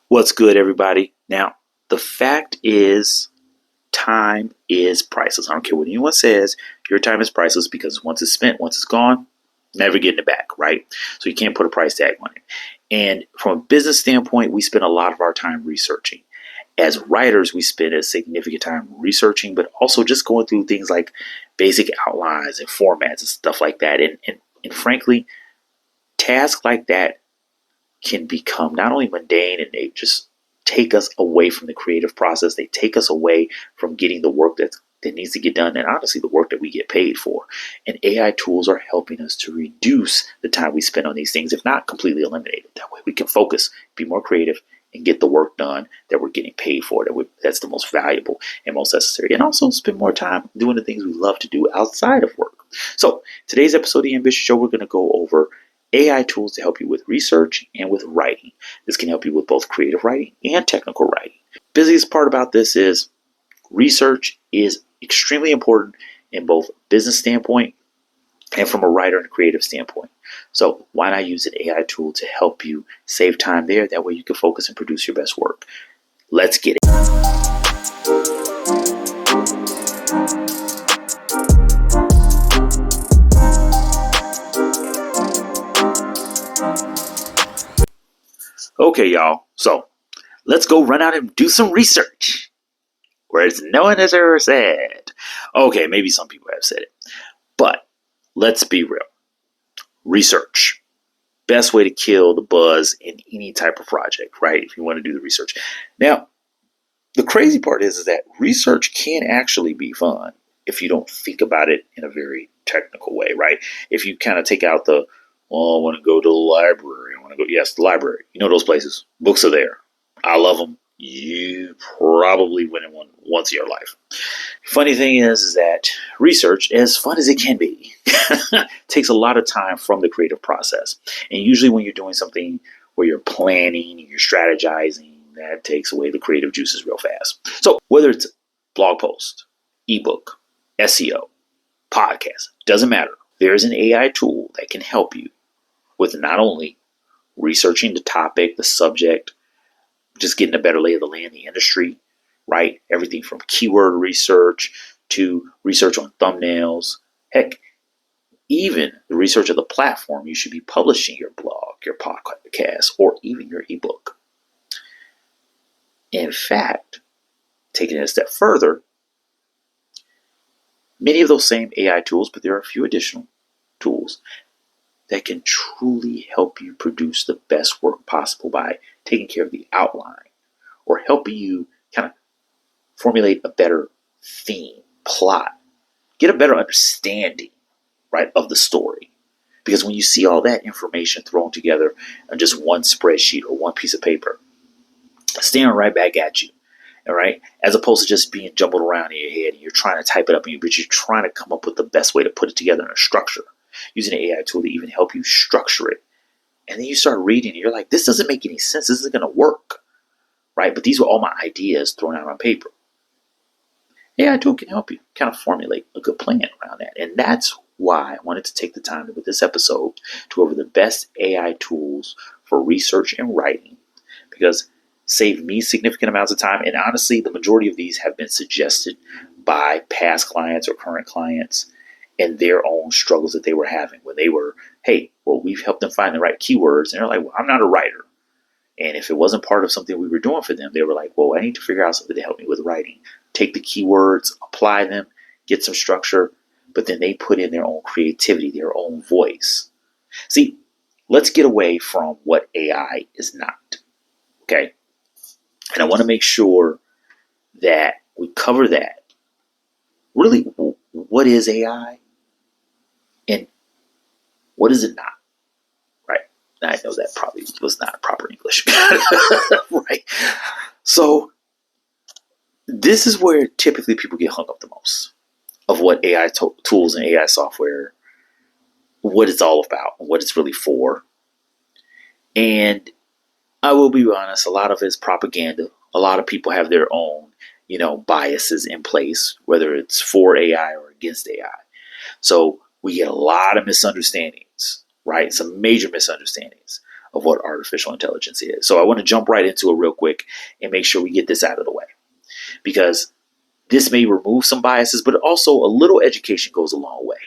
What's good, everybody? Now, the fact is, time is priceless. I don't care what anyone says, your time is priceless because once it's spent, once it's gone, never getting it back, right? So you can't put a price tag on it. And from a business standpoint, we spend a lot of our time researching. As writers, we spend a significant time researching, but also just going through things like basic outlines and formats and stuff like that. And frankly, tasks like that can become not only mundane and they just take us away from the creative process. They take us away from getting the work that needs to get done and honestly the work that we get paid for. And AI tools are helping us to reduce the time we spend on these things, if not completely eliminate it. That way we can focus, be more creative, and get the work done that we're getting paid for. That's the most valuable and most necessary. And also spend more time doing the things we love to do outside of work. So today's episode of The Ambitious Show, we're going to go over AI tools to help you with research and with writing. This can help you with both creative writing and technical writing. Busiest part about this is research is extremely important in both business standpoint and from a writer and a creative standpoint. So why not use an AI tool to help you save time there? That way you can focus and produce your best work. Let's get it. Okay, y'all. So let's go run out and do some research. Whereas no one has ever said. Okay, maybe some people have said it. But let's be real. Research. Best way to kill the buzz in any type of project, right? If you want to do the research. Now, the crazy part is that research can actually be fun if you don't think about it in a very technical way, right? If you kind of take out the, well, I want to go to the library. Yes, the library. You know those places. Books are there. I love them. You probably went in one once in your life. Funny thing is that research, as fun as it can be, takes a lot of time from the creative process. And usually when you're doing something where you're planning, you're strategizing, that takes away the creative juices real fast. So whether it's blog post, ebook, SEO, podcast, doesn't matter. There's an AI tool that can help you with not only researching the topic, the subject, just getting a better lay of the land, the industry, right? Everything from keyword research to research on thumbnails. Heck, even the research of the platform you should be publishing your blog, your podcast, or even your ebook. In fact, taking it a step further, many of those same AI tools, but there are a few additional tools that can truly help you produce the best work possible by taking care of the outline or helping you kind of formulate a better theme, plot, get a better understanding, right, of the story. Because when you see all that information thrown together on just one spreadsheet or one piece of paper, staring right back at you, all right, as opposed to just being jumbled around in your head and you're trying to type it up, but you're trying to come up with the best way to put it together in a structure. Using an AI tool to even help you structure it. And then you start reading and you're like, this doesn't make any sense. This isn't going to work. Right? But these were all my ideas thrown out on paper. AI tool can help you kind of formulate a good plan around that. And that's why I wanted to take the time with this episode to go over the best AI tools for research and writing. Because save me significant amounts of time. And honestly, the majority of these have been suggested by past clients or current clients and their own struggles that they were having when they were, hey, well, we've helped them find the right keywords. And they're like, well, I'm not a writer. And if it wasn't part of something we were doing for them, they were like, well, I need to figure out something to help me with writing. Take the keywords, apply them, get some structure, but then they put in their own creativity, their own voice. See, let's get away from what AI is not, okay? And I want to make sure that we cover that. Really, what is AI? And what is it not? Right? I know that probably was not proper English. Right? So this is where typically people get hung up the most of what AI tools and AI software, what it's all about, what it's really for. And I will be honest, a lot of it is propaganda. A lot of people have their own, biases in place, whether it's for AI or against AI. So we get a lot of misunderstandings, right? Some major misunderstandings of what artificial intelligence is. So I want to jump right into it real quick and make sure we get this out of the way, because this may remove some biases, but also a little education goes a long way.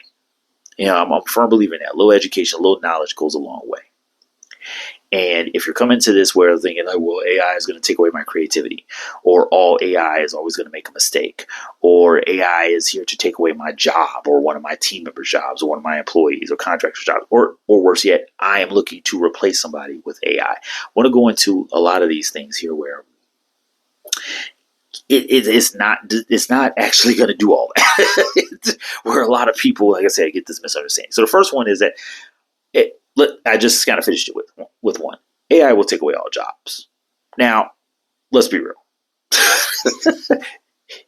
I'm a firm believer in that. A little education, a little knowledge goes a long way. And if you're coming to this where thinking like, well, AI is going to take away my creativity, or all AI is always going to make a mistake, or AI is here to take away my job, or one of my team members' jobs, or one of my employees or contractors' jobs, or worse yet, I am looking to replace somebody with AI. I want to go into a lot of these things here where it's not actually going to do all that. Where a lot of people, like I said, get this misunderstanding. So the first one is that I just kind of finished it with one. AI will take away all jobs. Now, let's be real.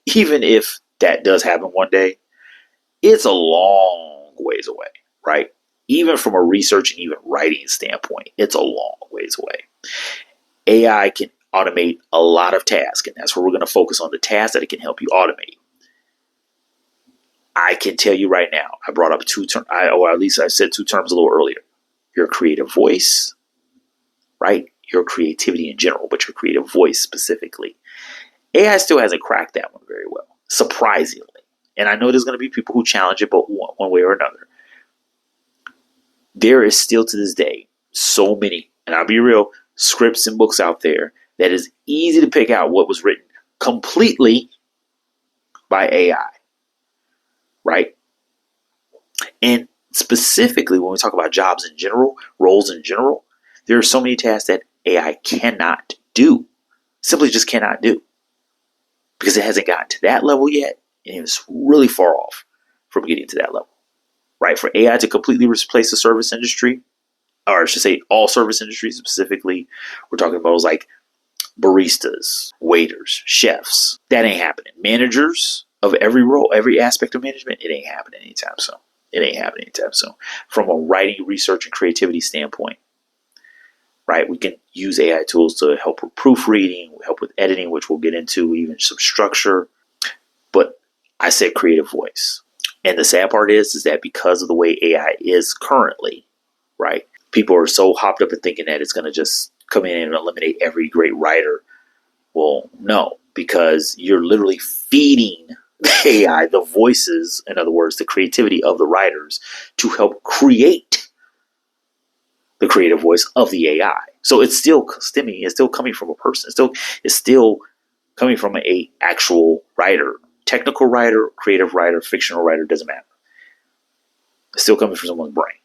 Even if that does happen one day, it's a long ways away, right? Even from a research and even writing standpoint, it's a long ways away. AI can automate a lot of tasks, and that's where we're going to focus on the tasks that it can help you automate. I can tell you right now, I brought up two terms, or at least I said two terms a little earlier. Your creative voice, right? Your creativity in general, but your creative voice specifically. AI still hasn't cracked that one very well, surprisingly. And I know there's going to be people who challenge it, but one way or another. There is still to this day so many, and I'll be real, scripts and books out there that is easy to pick out what was written completely by AI, right? And specifically, when we talk about jobs in general, roles in general, there are so many tasks that AI cannot do, simply just cannot do, because it hasn't gotten to that level yet, and it's really far off from getting to that level, right? For AI to completely replace the service industry, or I should say all service industries specifically, we're talking about those like baristas, waiters, chefs. That ain't happening. Managers of every role, every aspect of management, it ain't happening anytime soon. It ain't happening anytime soon. From a writing, research, and creativity standpoint, right? We can use AI tools to help with proofreading, help with editing, which we'll get into, even some structure. But I said creative voice. And the sad part is that because of the way AI is currently, right? People are so hopped up in thinking that it's going to just come in and eliminate every great writer. Well, no, because you're literally feeding AI the voices, in other words, the creativity of the writers to help create the creative voice of the AI. So it's still stemming, it's still coming from a person. It's still coming from an actual writer, technical writer, creative writer, fictional writer, doesn't matter. It's still coming from someone's brain.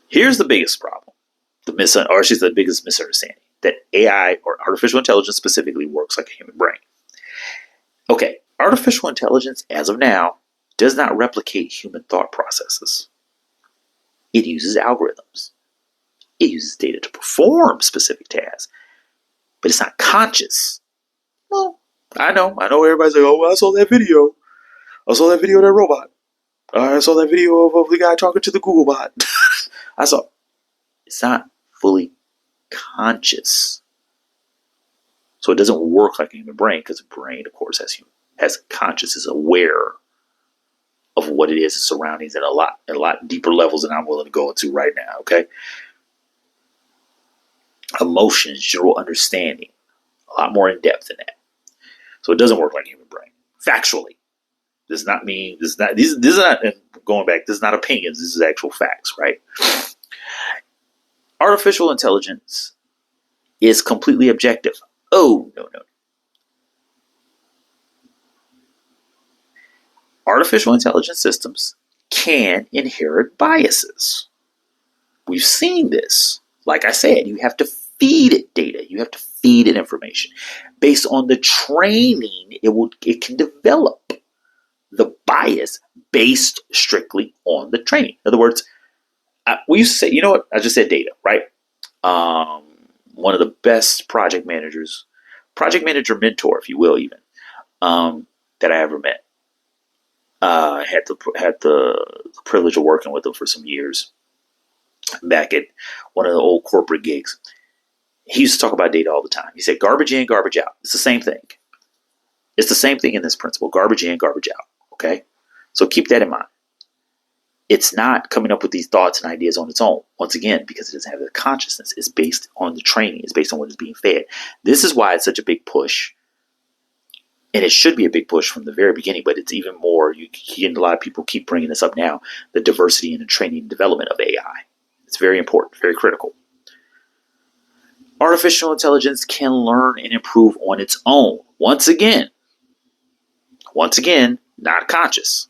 Here's the biggest problem, the biggest misunderstanding, that AI, or artificial intelligence specifically, works like a human brain. Okay, artificial intelligence, as of now, does not replicate human thought processes. It uses algorithms. It uses data to perform specific tasks, but it's not conscious. Well, I know everybody's like, oh, I saw that video. I saw that video of that robot. I saw that video of the guy talking to the Google bot. It's not fully conscious. So it doesn't work like a human brain, because the brain, of course, has conscious, is aware of what it is, its surroundings, at a lot deeper levels than I'm willing to go into right now, okay? Emotions, general understanding, a lot more in depth than that. So it doesn't work like a human brain. Factually. This is not, going back, this is not opinions, this is actual facts, right? Artificial intelligence is completely objective. Oh, no. Artificial intelligence systems can inherit biases. We've seen this. Like I said, you have to feed it data. You have to feed it information. Based on the training, it can develop the bias based strictly on the training. In other words, we used to say, you know what? I just said data, right? One of the best project manager mentor, if you will, even, that I ever met. Had the privilege of working with him for some years back at one of the old corporate gigs. He used to talk about data all the time. He said, garbage in, garbage out. It's the same thing. It's the same thing in this principle. Garbage in, garbage out. Okay? So keep that in mind. It's not coming up with these thoughts and ideas on its own. Once again, because it doesn't have the consciousness. It's based on the training. It's based on what is being fed. This is why it's such a big push. And it should be a big push from the very beginning, but it's even more. You get a lot of people keep bringing this up now, the diversity in the training and development of AI. It's very important, very critical. Artificial intelligence can learn and improve on its own. Once again, not conscious.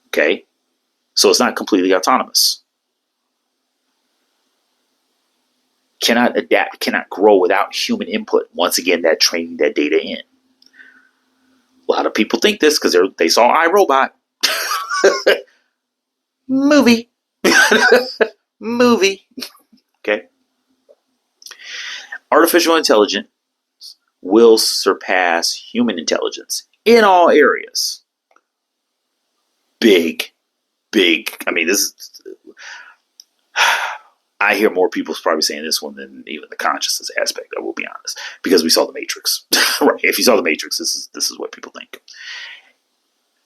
Okay? So it's not completely autonomous. Cannot adapt, cannot grow without human input. Once again, that training that data in. A lot of people think this because they saw iRobot. Movie. Movie. Okay. Artificial intelligence will surpass human intelligence in all areas. Big. I mean, this is... I hear more people probably saying this one than even the consciousness aspect, I will be honest. Because we saw The Matrix. Right. If you saw The Matrix, this is what people think.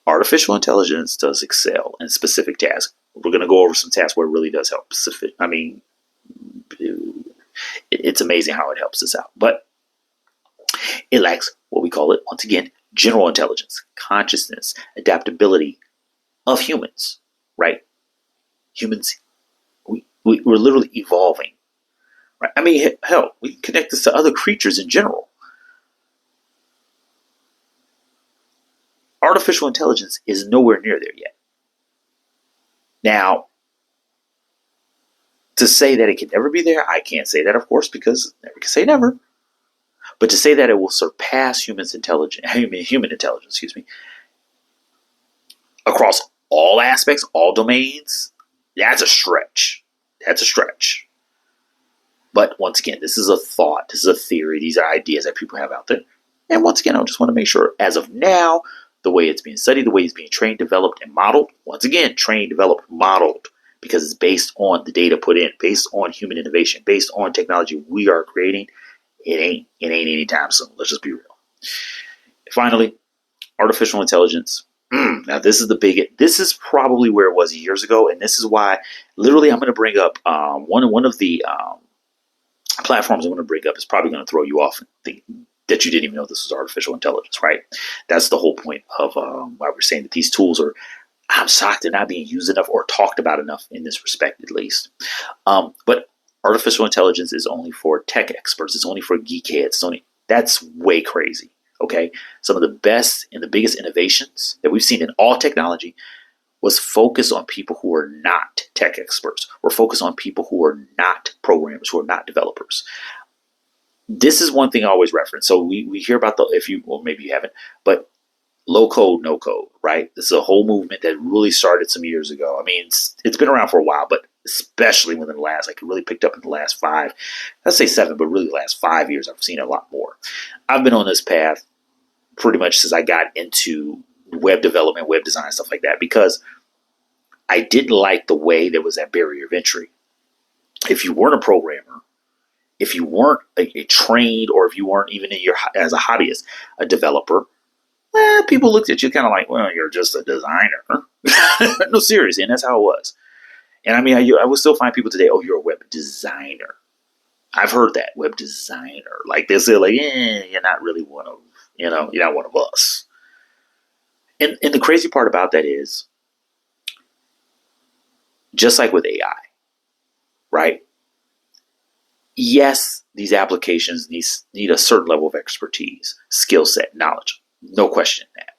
Artificial intelligence does excel in specific tasks. We're going to go over some tasks where it really does help. It's amazing how it helps us out. But it lacks what we call it, once again, general intelligence, consciousness, adaptability of humans, right? Humans, we're literally evolving, right? I mean, hell, we connect this to other creatures in general. Artificial intelligence is nowhere near there yet. Now, to say that it can never be there, I can't say that, of course, because never can say never. But to say that it will surpass human intelligence, across all aspects, all domains, that's a stretch. But once again, this is a thought, this is a theory, these are ideas that people have out there. And once again, I just want to make sure, as of now, the way it's being studied, the way it's being trained, developed, and modeled, once again, trained, developed, modeled, because it's based on the data put in, based on human innovation, based on technology we are creating. It ain't anytime soon. Let's just be real. Finally, artificial intelligence. Now, this is probably where it was years ago, and this is why, literally, I'm going to bring up one of the platforms I'm going to bring up is probably going to throw you off and think that you didn't even know this was artificial intelligence, right? That's the whole point of why we're saying that these tools are, I'm shocked they're not being used enough or talked about enough in this respect, at least. But artificial intelligence is only for tech experts. It's only for geekheads. That's way crazy. Okay, some of the best and the biggest innovations that we've seen in all technology was focused on people who are not tech experts, or focused on people who are not programmers, who are not developers. This is one thing I always reference. So we hear about maybe you haven't, but low code, no code, right? This is a whole movement that really started some years ago. I mean, it's been around for a while, but especially within the last, it really picked up in the last 5, let's say 7, but really the last 5 years, I've seen a lot more. I've been on this path pretty much since I got into web development, web design, stuff like that, because I didn't like the way there was that barrier of entry. If you weren't a programmer, if you weren't a trained, or if you weren't even as a hobbyist, a developer, people looked at you kind of like, well, you're just a designer. No, seriously, and that's how it was. And I mean, I will still find people today, oh, you're a web designer. I've heard that, web designer. Like, they'll say, like, you're not really one of, you're not one of us. And the crazy part about that is, just like with AI, right? Yes, these applications need a certain level of expertise, skill set, knowledge. No question in that.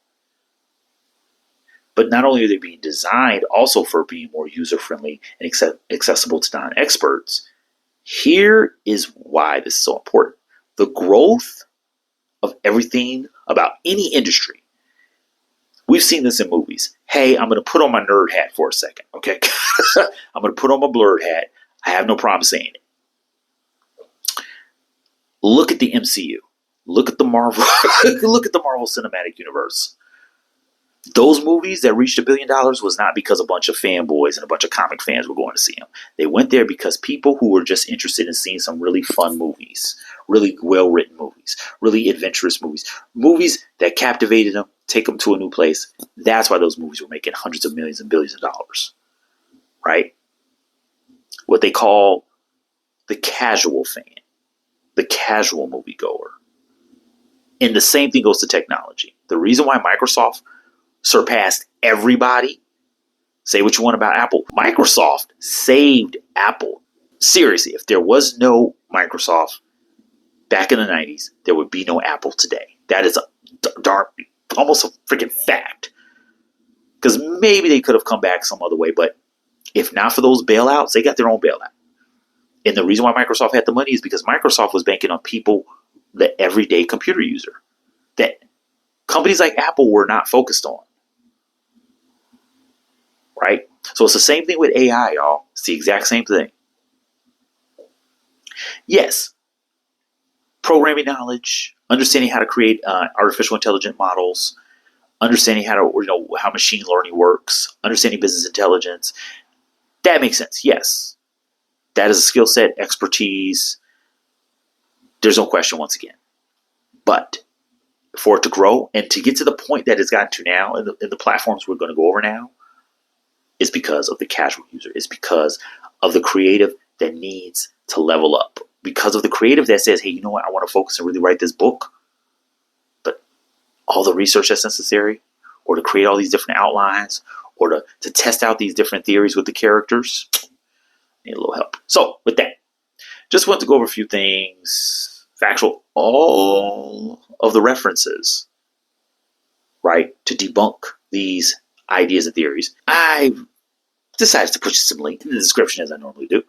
But not only are they being designed also for being more user-friendly and accessible to non-experts, here is why this is so important. The growth of everything about any industry. We've seen this in movies. Hey, I'm going to put on my nerd hat for a second, okay? I'm going to put on my blurred hat. I have no problem saying it. Look at the MCU. Look at the Marvel. Look at the Marvel Cinematic Universe. Those movies that reached $1 billion was not because a bunch of fanboys and a bunch of comic fans were going to see them. They went there because people who were just interested in seeing some really fun movies really well-written movies, really adventurous movies, movies that captivated them, take them to a new place. That's why those movies were making hundreds of millions and billions of dollars, right? What they call the casual fan, the casual moviegoer. And the same thing goes to technology. The reason why Microsoft surpassed everybody, say what you want about Apple, Microsoft saved Apple. Seriously, if there was no Microsoft back in the 90s, there would be no Apple today. That is a darn, almost a freaking fact. Because maybe they could have come back some other way, but if not for those bailouts, they got their own bailout. And the reason why Microsoft had the money is because Microsoft was banking on people, the everyday computer user, that companies like Apple were not focused on. Right? So it's the same thing with AI, y'all. It's the exact same thing. Yes, programming knowledge, understanding how to create artificial intelligent models, understanding how to, how machine learning works, understanding business intelligence. That makes sense. Yes, that is a skill set, expertise. There's no question once again. But for it to grow and to get to the point that it's gotten to now, in the platforms we're going to go over now, is because of the casual user. It's because of the creative that needs to level up. Because of the creative that says, hey, you know what? I want to focus and really write this book. But all the research that's necessary, or to create all these different outlines, or to test out these different theories with the characters, need a little help. So with that, just want to go over a few things, factual, all of the references, right, to debunk these ideas and theories. I've decided to put some link in the description as I normally do.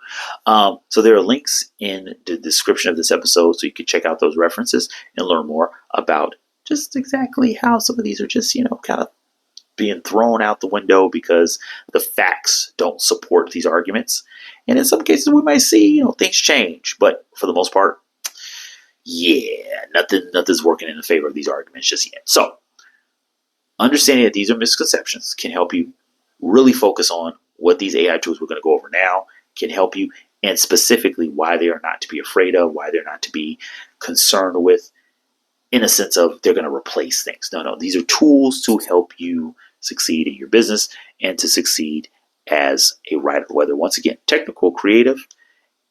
So there are links in the description of this episode so you can check out those references and learn more about just exactly how some of these are just, kind of being thrown out the window because the facts don't support these arguments. And in some cases we might see, things change. But for the most part, nothing's working in the favor of these arguments just yet. So understanding that these are misconceptions can help you really focus on what these AI tools we're going to go over now can help you, and specifically why they are not to be afraid of, why they're not to be concerned with, in a sense of they're going to replace things. No, these are tools to help you succeed in your business and to succeed as a writer, whether, once again, technical, creative,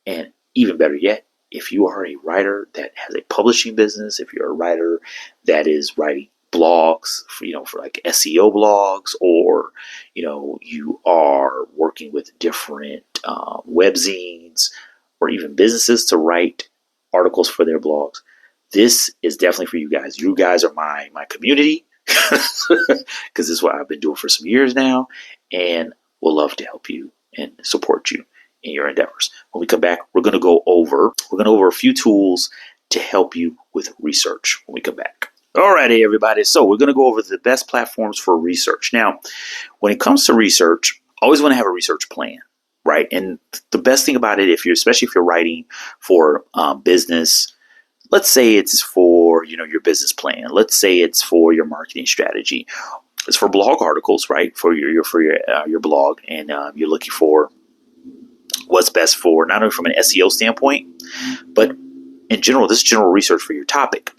and even better yet, if you are a writer that has a publishing business, if you're a writer that is writing blogs for like SEO blogs, or you are working with different webzines or even businesses to write articles for their blogs, this is definitely for you guys. You guys are my community because this is what I've been doing for some years now, and we'll love to help you and support you in your endeavors. When we come back, we're going to go over a few tools to help you with research when we come back. Alrighty, everybody. So we're going to go over the best platforms for research. Now, when it comes to research, always want to have a research plan, right? And the best thing about it, especially if you're writing for business, let's say it's for your business plan. Let's say it's for your marketing strategy. It's for blog articles, right? For your blog, and you're looking for what's best for not only from an SEO standpoint, but in general, this general research for your topic.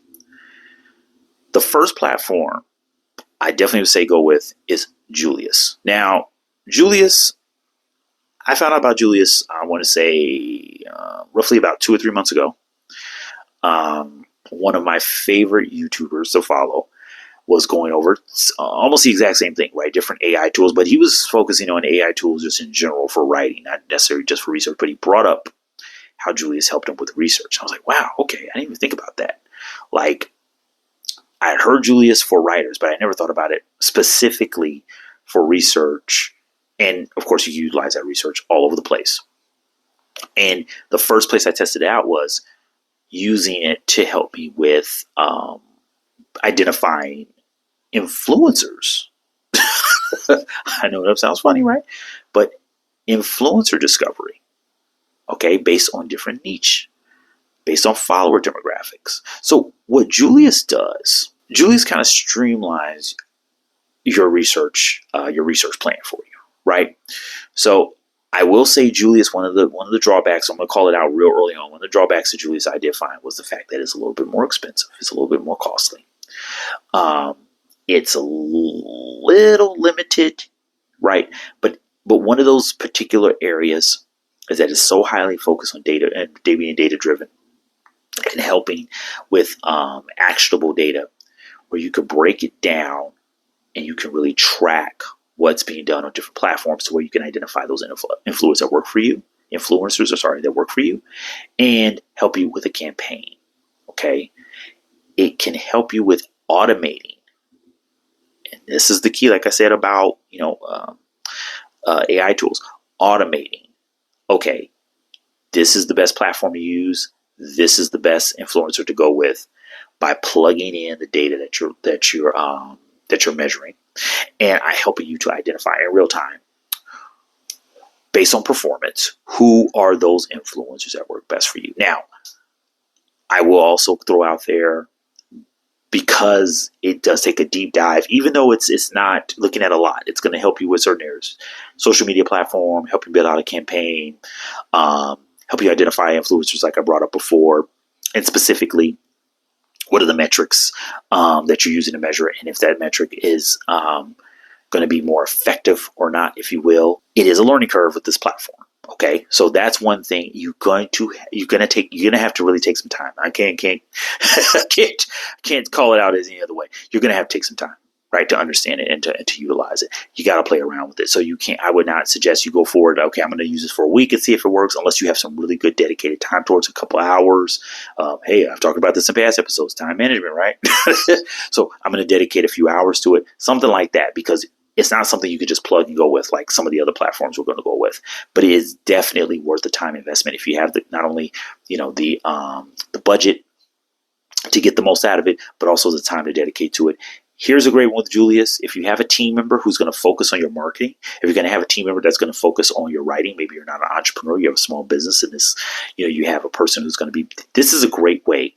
The first platform I definitely would say go with is Julius. Now, Julius, I found out about Julius, I want to say roughly about 2 or 3 months ago. One of my favorite YouTubers to follow was going over almost the exact same thing, right? Different AI tools, but he was focusing on AI tools just in general for writing, not necessarily just for research, but he brought up how Julius helped him with research. I was like, wow, okay, I didn't even think about that. Like, I had heard Julius for writers, but I never thought about it specifically for research. And of course, you can utilize that research all over the place. And the first place I tested it out was using it to help me with identifying influencers. I know that sounds funny, right? But influencer discovery, okay, based on different niche, based on follower demographics. So what Julius does, Julius kind of streamlines your research plan for you, right? So I will say, Julius, one of the drawbacks, I'm going to call it out real early on. One of the drawbacks to Julius I did find was the fact that it's a little bit more expensive. It's a little bit more costly. It's a little limited, right? But one of those particular areas is that it's so highly focused on data and being data driven and helping with actionable data, where you could break it down and you can really track what's being done on different platforms, to where you can identify those influencers that work for you, that work for you, and help you with a campaign. Okay, it can help you with automating, and this is the key. Like I said about AI tools, automating. Okay, this is the best platform to use. This is the best influencer to go with, by plugging in the data that you're measuring, and I help you to identify in real time, based on performance, who are those influencers that work best for you. Now, I will also throw out there, because it does take a deep dive, even though it's not looking at a lot, it's going to help you with certain areas. Social media platform, help you build out a campaign, help you identify influencers like I brought up before, and specifically, what are the metrics that you're using to measure it, and if that metric is going to be more effective or not, if you will. It is a learning curve with this platform. Okay, so that's one thing you're gonna have to really take some time. I can't call it out as any other way. You're gonna have to take some time, right, to understand it and to utilize it. You got to play around with it. So you can't. I would not suggest you go forward. Okay, I'm going to use this for a week and see if it works, unless you have some really good dedicated time towards a couple of hours. Hey, I've talked about this in past episodes. Time management, right? So I'm going to dedicate a few hours to it, something like that, because it's not something you could just plug and go with like some of the other platforms we're going to go with. But it is definitely worth the time investment if you have not only the budget to get the most out of it, but also the time to dedicate to it. Here's a great one with Julius. If you have a team member who's going to focus on your marketing, if you're going to have a team member that's going to focus on your writing, maybe you're not an entrepreneur, you have a small business, and you have a person who's going to be. This is a great way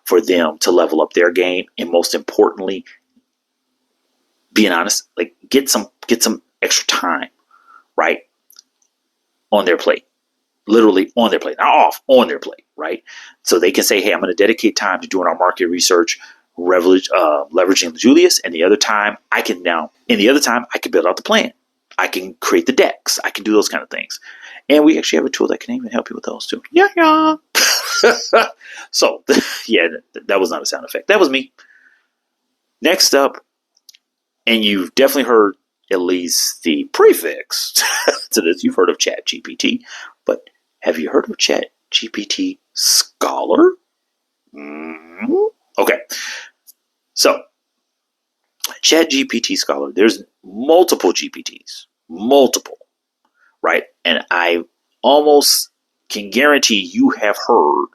for them to level up their game, and most importantly, being honest, like get some extra time, right, on their plate, literally on their plate, not off, on their plate, right? So they can say, hey, I'm going to dedicate time to doing our market research, leveraging Julius, and the other time I can build out the plan. I can create the decks. I can do those kind of things. And we actually have a tool that can even help you with those too. Yeah. So, yeah, that was not a sound effect. That was me. Next up, and you've definitely heard at least the prefix to this. You've heard of ChatGPT, but have you heard of ChatGPT Scholar? Okay. So, ChatGPT Scholar, there's multiple GPTs. Multiple, right? And I almost can guarantee you have heard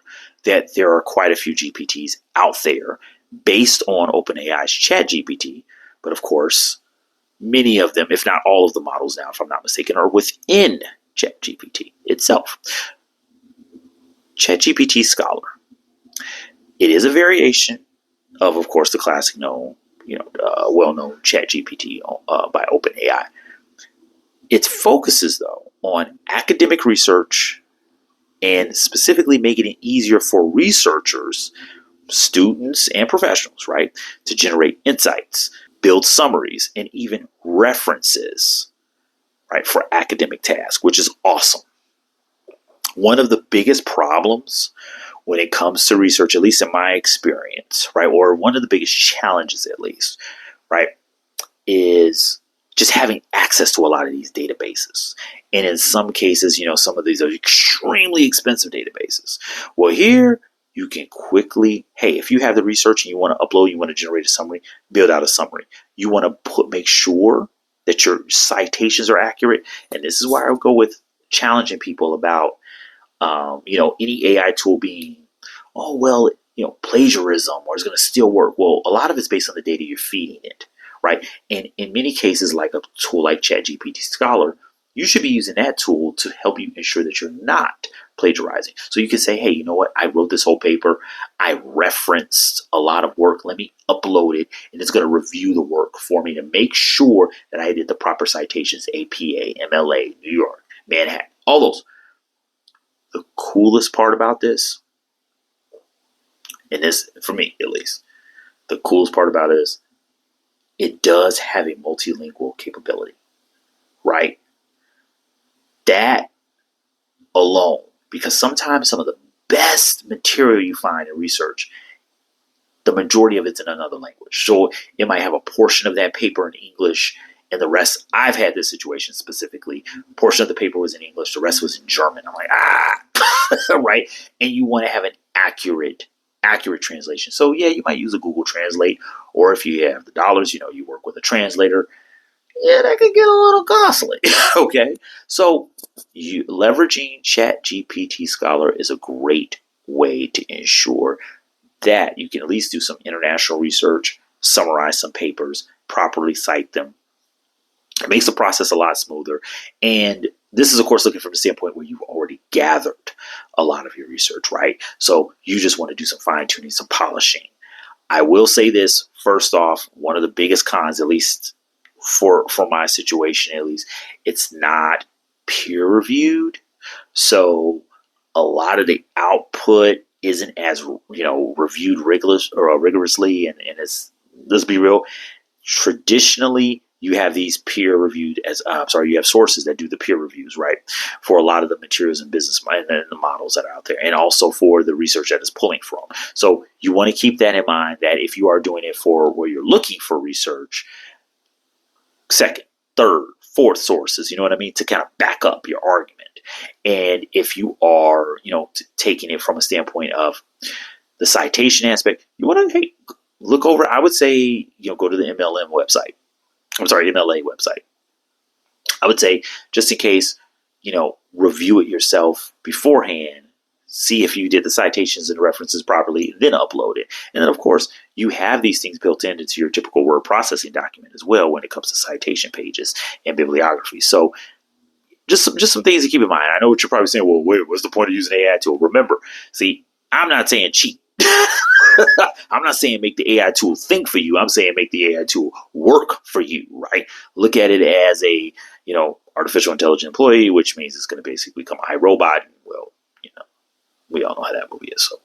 that there are quite a few GPTs out there based on OpenAI's ChatGPT. But of course, many of them, if not all of the models now, if I'm not mistaken, are within ChatGPT itself. ChatGPT Scholar. It is a variation of course, the classic well-known ChatGPT by OpenAI. It focuses, though, on academic research and specifically making it easier for researchers, students, and professionals, right, to generate insights, build summaries, and even references, right, for academic tasks, which is awesome. One of the biggest problems when it comes to research, at least in my experience, right, or one of the biggest challenges, at least, right, is just having access to a lot of these databases. And in some cases, some of these are extremely expensive databases. Well, here you can quickly, hey, if you have the research and you want to upload, you want to generate a summary, build out a summary. You want to make sure that your citations are accurate. And this is why I would go with challenging people about, any AI tool being, plagiarism, or it's going to steal work. Well, a lot of it's based on the data you're feeding it, right? And in many cases, like a tool like ChatGPT Scholar, you should be using that tool to help you ensure that you're not plagiarizing. So you can say, hey, you know what? I wrote this whole paper. I referenced a lot of work. Let me upload it, and it's going to review the work for me to make sure that I did the proper citations, APA, MLA, New York, Manhattan, all those. The coolest part about this, and this, for me at least, the coolest part about it is it does have a multilingual capability, right? That alone, because sometimes some of the best material you find in research, the majority of it's in another language. So it might have a portion of that paper in English and the rest, I've had this situation specifically, a portion of the paper was in English, the rest was in German. I'm like, right? And you want to have an accurate translation. So yeah, you might use a Google Translate, or if you have the dollars, you work with a translator. Yeah, that could get a little costly. Okay, so leveraging ChatGPT Scholar is a great way to ensure that you can at least do some international research, summarize some papers, properly cite them. It makes the process a lot smoother. And this is, of course, looking from the standpoint where you've already gathered a lot of your research, right? So you just want to do some fine-tuning, some polishing. I will say this, first off, one of the biggest cons, at least for my situation, at least, it's not peer-reviewed. So a lot of the output isn't as, reviewed rigorously. And it's, let's be real, traditionally, you have these peer reviewed you have sources that do the peer reviews, right? For a lot of the materials and business and the models that are out there, and also for the research that is pulling from. So you want to keep that in mind, that if you are doing it for where you're looking for research, second, third, fourth sources, you know what I mean, to kind of back up your argument. And if you are, taking it from a standpoint of the citation aspect, you want to look over, I would say, go to the MLA website. I would say, just in case, review it yourself beforehand, see if you did the citations and references properly, then upload it. And then, of course, you have these things built into your typical word processing document as well when it comes to citation pages and bibliography. So just some things to keep in mind. I know what you're probably saying, well, wait, what's the point of using an AI tool? Remember, see, I'm not saying cheat. I'm not saying make the AI tool think for you. I'm saying make the AI tool work for you, right? Look at it as a, artificial intelligent employee, which means it's going to basically become a iRobot. Well, we all know how that movie is, so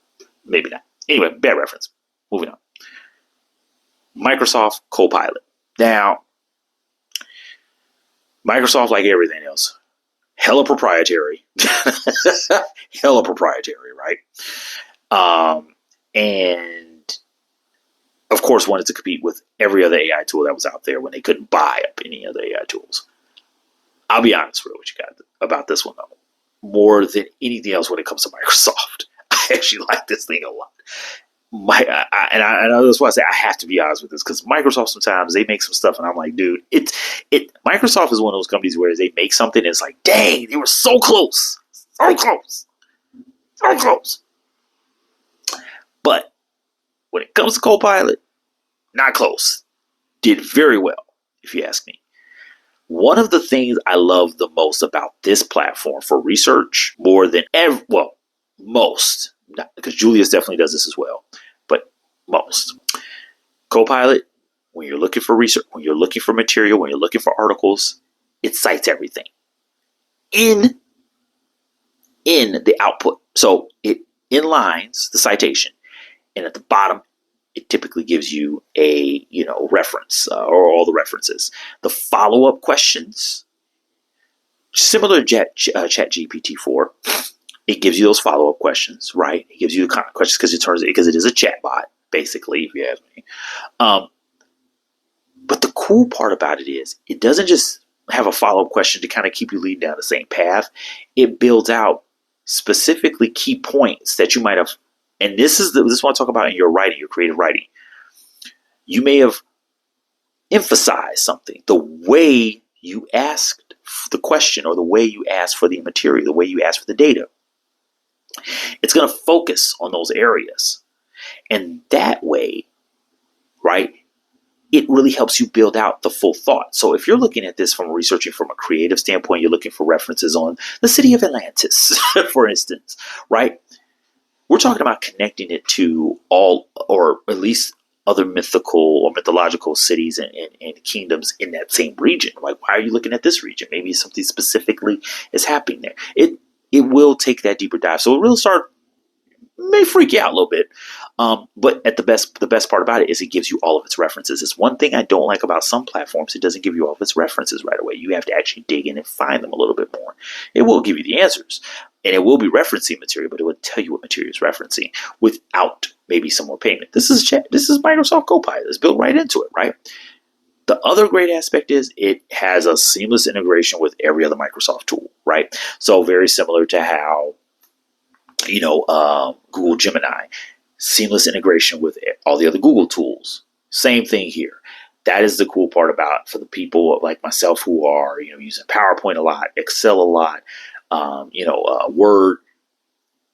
maybe not. Anyway, bad reference. Moving on. Microsoft Copilot. Now, Microsoft, like everything else, hella proprietary. Hella proprietary, right? And of course wanted to compete with every other AI tool that was out there when they couldn't buy up any other AI tools. I'll be honest with you guys about this one though. More than anything else when it comes to Microsoft, I actually like this thing a lot. And that's why I say I have to be honest with this, because Microsoft sometimes they make some stuff and I'm like, dude, Microsoft is one of those companies where they make something and it's like, dang, they were so close. But when it comes to Copilot, not close. Did very well, if you ask me. One of the things I love the most about this platform for research, more than most, because Julius definitely does this as well, but most. Copilot, when you're looking for research, when you're looking for material, when you're looking for articles, it cites everything in the output. So it inlines the citation, and at the bottom, it typically gives you a reference or all the references. The follow-up questions, similar to ChatGPT-4, it gives you those follow-up questions, right? It gives you the kind of questions because it is a chatbot, basically, if you ask me. But the cool part about it is it doesn't just have a follow-up question to kind of keep you leading down the same path. It builds out specifically key points that you might have. And this is what I talk about in your writing, your creative writing. You may have emphasized something, the way you asked the question or the way you asked for the material, the way you asked for the data. It's going to focus on those areas. And that way, right, it really helps you build out the full thought. So if you're looking at this from researching from a creative standpoint, you're looking for references on the city of Atlantis, for instance, right? We're talking about connecting it to all, or at least other mythical or mythological cities and kingdoms in that same region. Like, why are you looking at this region? Maybe something specifically is happening there. It will take that deeper dive. So it will start, may freak you out a little bit. But the best part about it is it gives you all of its references. It's one thing I don't like about some platforms. It doesn't give you all of its references right away. You have to actually dig in and find them a little bit more. It will give you the answers, and it will be referencing material, but it will tell you what material is referencing without maybe some more payment. This is Microsoft Copilot. It's built right into it, right? The other great aspect is it has a seamless integration with every other Microsoft tool, right? So very similar to how Google Gemini, seamless integration with all the other Google tools. Same thing here. That is the cool part about, for the people like myself who are using PowerPoint a lot, Excel a lot, Word.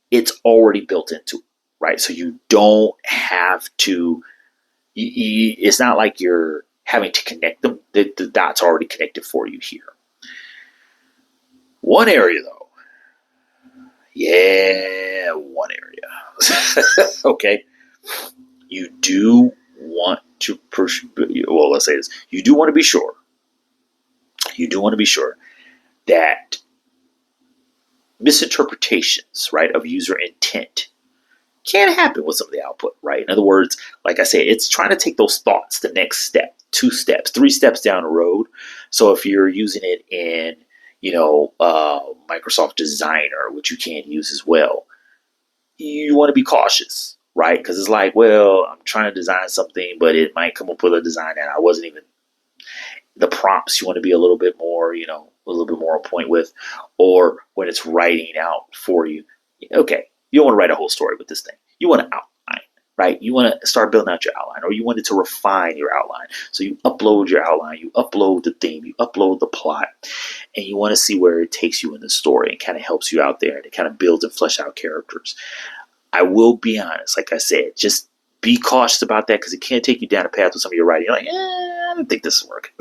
It's already built into it, right? So you don't have to. It's not like you're having to connect them. The dots are already connected for you here. One area though. Yeah, one area. Okay. You do want to, let's say this. You do want to be sure. You do want to be sure that misinterpretations, right, of user intent can happen with some of the output, right? In other words, like I said, it's trying to take those thoughts the next step, 2 steps, 3 steps down the road. So if you're using it in Microsoft Designer, which you can use as well, you want to be cautious, right? Because it's like, well, I'm trying to design something, but it might come up with a design that I wasn't even. The prompts you want to be a little bit more, a little bit more on point with, or when it's writing out for you. Okay, you don't want to write a whole story with this thing. You want to outline, right? You want to start building out your outline, or you want it to refine your outline. So you upload your outline, you upload the theme, you upload the plot, and you want to see where it takes you in the story and kind of helps you out there, and it kind of builds and flesh out characters. I will be honest, like I said, just be cautious about that because it can take you down a path with some of your writing. You're like, I don't think this is working.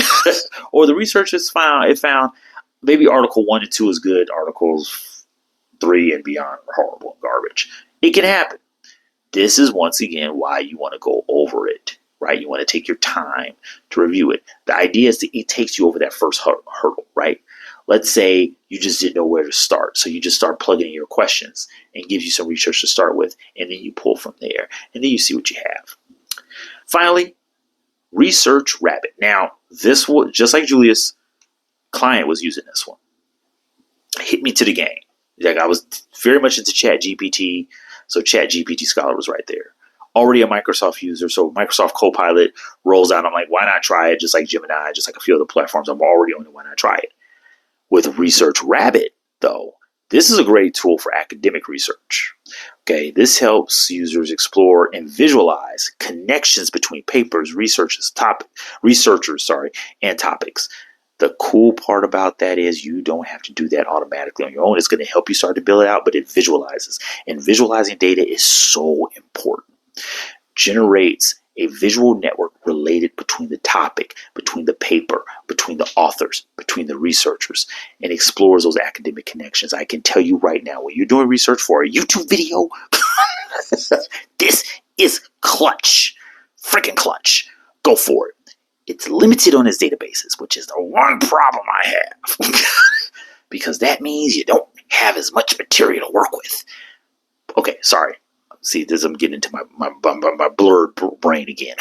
Or the researchers found maybe article 1 and 2 is good, articles 3 and beyond are horrible and garbage. It can happen. This is once again why you want to go over it, right? You want to take your time to review it. The idea is that it takes you over that first hurdle, right? Let's say you just didn't know where to start. So you just start plugging in your questions and gives you some research to start with. And then you pull from there. And then you see what you have. Finally, Research Rabbit. Now, this was just like Julius' client was using this one. Hit me to the game. Like, I was very much into ChatGPT. So ChatGPT Scholar was right there. Already a Microsoft user. So Microsoft Copilot rolls out. I'm like, why not try it? Just like Gemini, just like a few other platforms I'm already on it. Why not try it? With Research Rabbit, though, this is a great tool for academic research. Okay, this helps users explore and visualize connections between papers, researchers, and topics. The cool part about that is you don't have to do that automatically on your own. It's going to help you start to build it out, but it visualizes. And visualizing data is so important. Generates a visual network related between the topic, between the paper, between the authors, between the researchers, and explores those academic connections. I can tell you right now, when you're doing research for a YouTube video, this is clutch. Freaking clutch. Go for it. It's limited on its databases, which is the one problem I have. Because that means you don't have as much material to work with. Okay, sorry. See, I'm getting into my blurred brain again.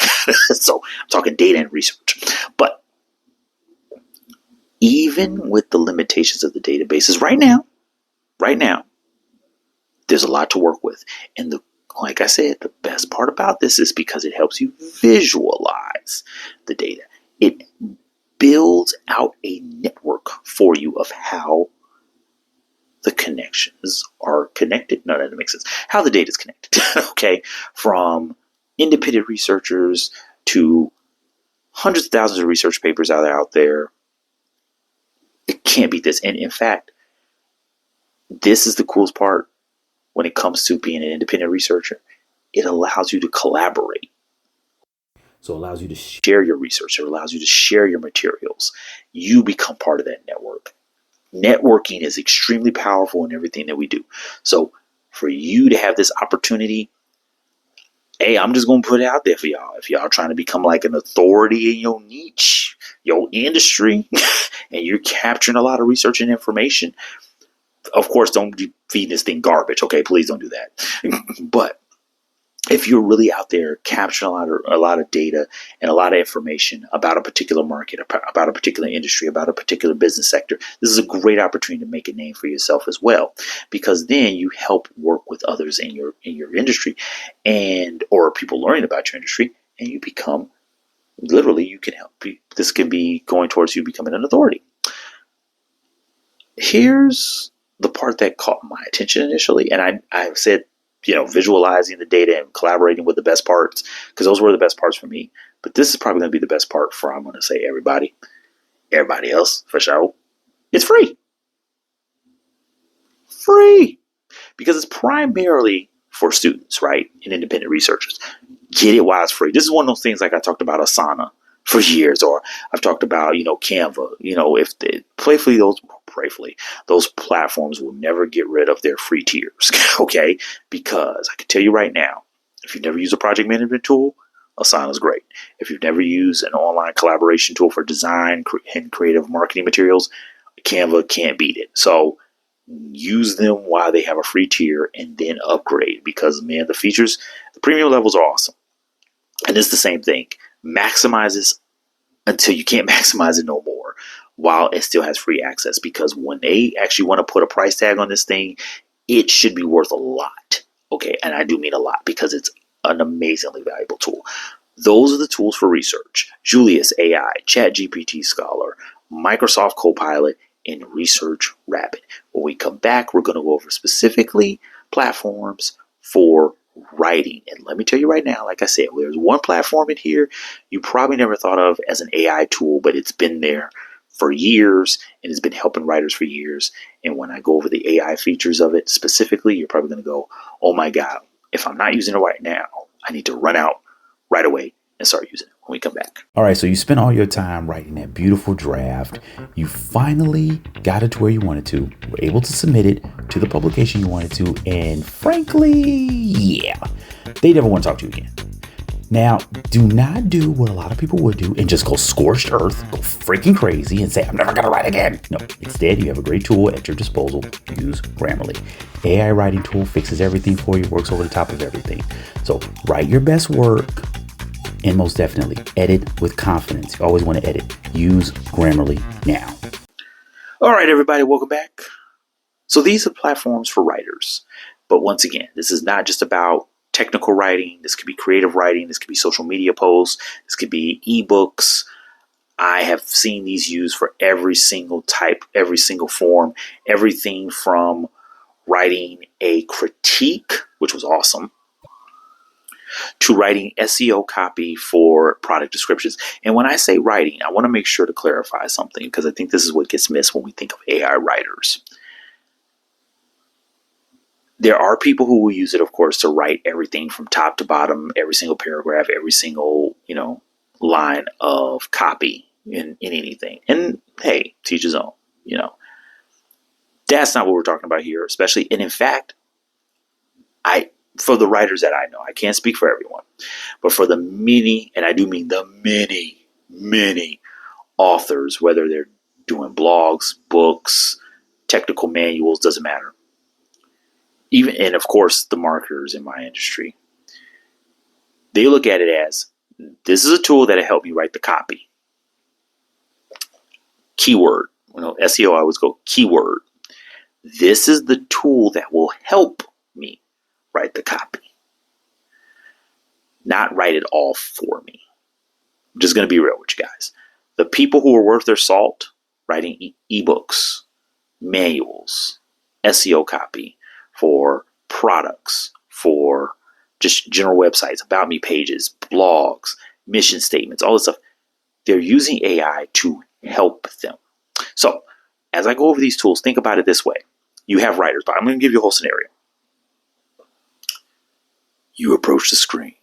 So I'm talking data and research. But even with the limitations of the databases right now, there's a lot to work with. And like I said, the best part about this is because it helps you visualize the data. It builds out a network for you of how the connections are connected. No, that makes sense. How the data is connected. Okay. From independent researchers to hundreds of thousands of research papers out there. It can't beat this. And in fact, this is the coolest part when it comes to being an independent researcher. It allows you to collaborate. So it allows you to share your research. It allows you to share your materials. You become part of that network. Networking is extremely powerful in everything that we do. So for you to have this opportunity, Hey, I'm just gonna put it out there for y'all. If y'all trying to become like an authority in your niche, your industry, and you're capturing a lot of research and information, of course, don't be feeding this thing garbage. Okay, please don't do that. But if you're really out there capturing a lot of data and a lot of information about a particular market, about a particular industry, about a particular business sector, this is a great opportunity to make a name for yourself as well, because then you help work with others in your industry, and or people learning about your industry, and you become literally you can help. This can be going towards you becoming an authority. Here's the part that caught my attention initially, and I said, visualizing the data and collaborating with the best parts, because those were the best parts for me. But this is probably going to be the best part for, I'm going to say, everybody else for sure. It's free. Free. Because it's primarily for students, right? And independent researchers. Get it while it's free. This is one of those things like I talked about Asana for years, or I've talked about, Canva. If playfully those platforms will never get rid of their free tiers, okay? Because I can tell you right now, if you've never used a project management tool, Asana is great. If you've never used an online collaboration tool for design and creative marketing materials, Canva can't beat it. So use them while they have a free tier and then upgrade, because man, the premium levels are awesome. And it's the same thing. Maximize this until you can't maximize it no more, while it still has free access, because when they actually want to put a price tag on this thing, it should be worth a lot. Okay, and I do mean a lot, because it's an amazingly valuable tool. Those are the tools for research: Julius AI, ChatGPT Scholar, Microsoft Copilot, and Research Rapid. When we come back, we're going to go over specifically platforms for writing. And let me tell you right now, like I said, there's one platform in here you probably never thought of as an AI tool, but it's been there for years and it's been helping writers for years. And when I go over the AI features of it specifically, you're probably going to go, oh my God, if I'm not using it right now, I need to run out right away and start using it when we come back. All right, so you spent all your time writing that beautiful draft. You finally got it to where you wanted to, were able to submit it to the publication you wanted to, and frankly, yeah, they never want to talk to you again. Now, do not do what a lot of people would do and just go scorched earth, go freaking crazy and say, I'm never going to write again. No, instead, you have a great tool at your disposal. Use Grammarly. AI writing tool fixes everything for you, works over the top of everything. So write your best work. And most definitely, edit with confidence. You always want to edit. Use Grammarly now. All right, everybody, welcome back. So these are platforms for writers. But once again, this is not just about technical writing. This could be creative writing. This could be social media posts. This could be ebooks. I have seen these used for every single type, every single form, everything from writing a critique, which was awesome, to writing SEO copy for product descriptions. And when I say writing, I want to make sure to clarify something, because I think this is what gets missed when we think of AI writers. There are people who will use it, of course, to write everything from top to bottom, every single paragraph, every single, line of copy in anything. And hey, teach his own, That's not what we're talking about here, especially. And in fact, for the writers that I know, I can't speak for everyone, but for the many, and I do mean the many authors, whether they're doing blogs, books, technical manuals, doesn't matter. Even, and of course, the marketers in my industry, they look at it as, this is a tool that'll help me write the copy. Keyword, SEO, I always go keyword. This is the tool that will help me write the copy, not write it all for me. I'm just going to be real with you guys. The people who are worth their salt writing ebooks, manuals, SEO copy for products, for just general websites, about me pages, blogs, mission statements, all this stuff, they're using AI to help them. So as I go over these tools, think about it this way. You have writers, but I'm going to give you a whole scenario. You approach the screen.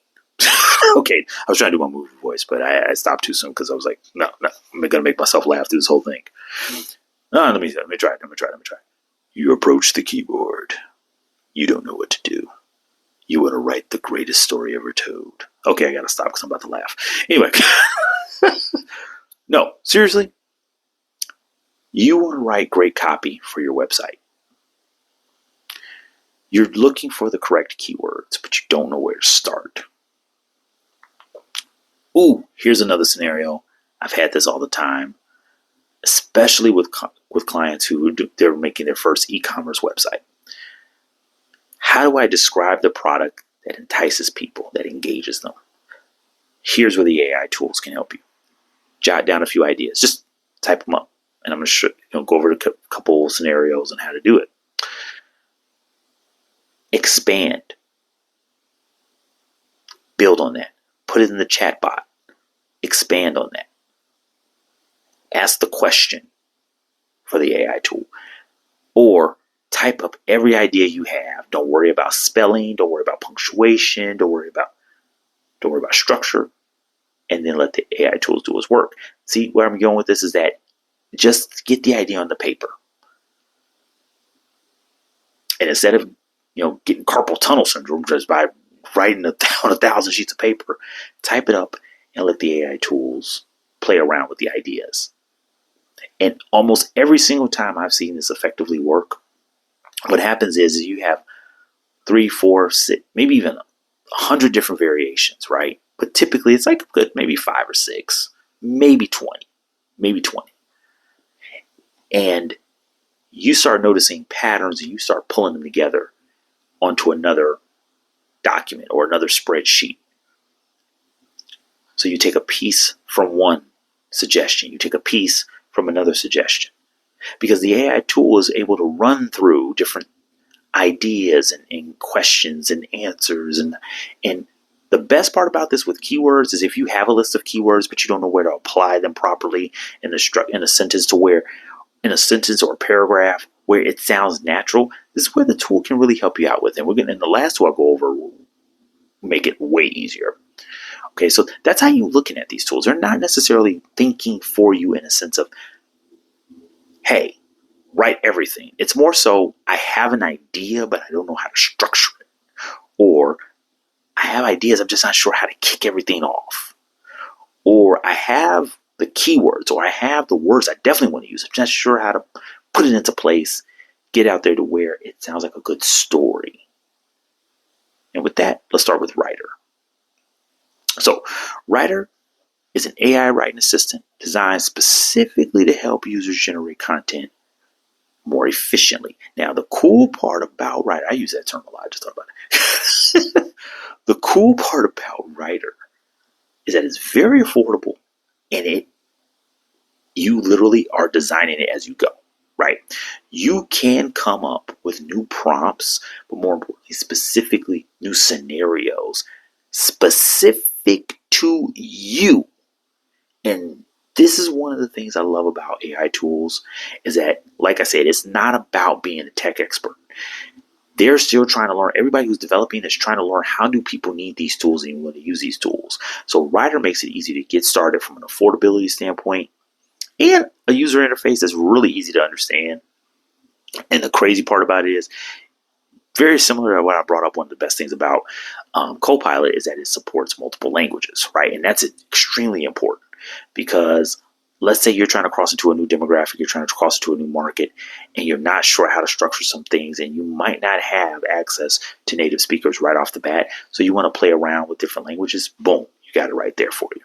Okay, I was trying to do my movie voice, but I stopped too soon because I was like, no, I'm going to make myself laugh through this whole thing. No, let me try. You approach the keyboard. You don't know what to do. You want to write the greatest story ever told. Okay, I gotta stop because I'm about to laugh. Anyway, no, seriously, you want to write great copy for your website. You're looking for the correct keywords, but you don't know where to start. Ooh, here's another scenario. I've had this all the time, especially with clients who they're making their first e-commerce website. How do I describe the product that entices people, that engages them? Here's where the AI tools can help you. Jot down a few ideas. Just type them up, and I'm going to go over a couple scenarios on how to do it. Expand. Build on that. Put it in the chatbot. Expand on that. Ask the question for the AI tool. Or type up every idea you have. Don't worry about spelling. Don't worry about punctuation. Don't worry about structure. And then let the AI tools do its work. See, where I'm going with this is that just get the idea on the paper. And instead of getting carpal tunnel syndrome just by writing down 1,000 sheets of paper, type it up and let the AI tools play around with the ideas. And almost every single time I've seen this effectively work, what happens is you have 3, 4, 6, maybe even 100 different variations, right? But typically it's like good, maybe 5 or 6, maybe 20. And you start noticing patterns and you start pulling them together onto another document or another spreadsheet. So you take a piece from one suggestion, you take a piece from another suggestion, because the AI tool is able to run through different ideas and questions and answers. And the best part about this with keywords is if you have a list of keywords but you don't know where to apply them properly in a sentence or a paragraph where it sounds natural, this is where the tool can really help you out with. And in the last two I'll go over will make it way easier. Okay, so that's how you're looking at these tools. They're not necessarily thinking for you in a sense of, hey, write everything. It's more so, I have an idea, but I don't know how to structure it. Or I have ideas, I'm just not sure how to kick everything off. Or I have the keywords, or I have the words I definitely want to use. I'm just not sure how to put it into place, get out there to where it sounds like a good story. And with that, let's start with Writer. So Writer is an AI writing assistant designed specifically to help users generate content more efficiently. Now, the cool part about Writer, I use that term a lot, I just thought about it. The cool part about Writer is that it's very affordable, and you literally are designing it as you go, right? You can come up with new prompts, but more importantly, specifically new scenarios, specific to you. And this is one of the things I love about AI tools is that, like I said, it's not about being a tech expert. They're still trying to learn. Everybody who's developing is trying to learn, how do people need these tools and want to use these tools. So Writer makes it easy to get started from an affordability standpoint and a user interface that's really easy to understand. And the crazy part about it is, very similar to what I brought up, one of the best things about Copilot is that it supports multiple languages, right? And that's extremely important because let's say you're trying to cross into a new demographic, you're trying to cross into a new market, and you're not sure how to structure some things, and you might not have access to native speakers right off the bat. So you want to play around with different languages. Boom, you got it right there for you.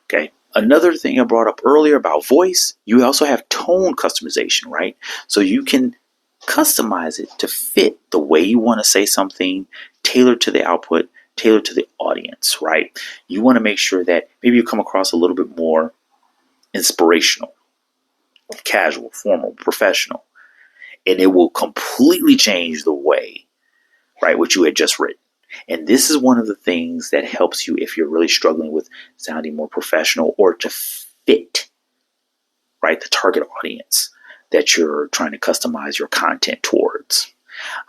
Okay. Another thing I brought up earlier about voice, you also have tone customization, right? So you can customize it to fit the way you want to say something, tailored to the output, tailored to the audience, right? You want to make sure that maybe you come across a little bit more inspirational, casual, formal, professional, and it will completely change the way, right, what you had just written. And this is one of the things that helps you if you're really struggling with sounding more professional or to fit, right, the target audience that you're trying to customize your content towards.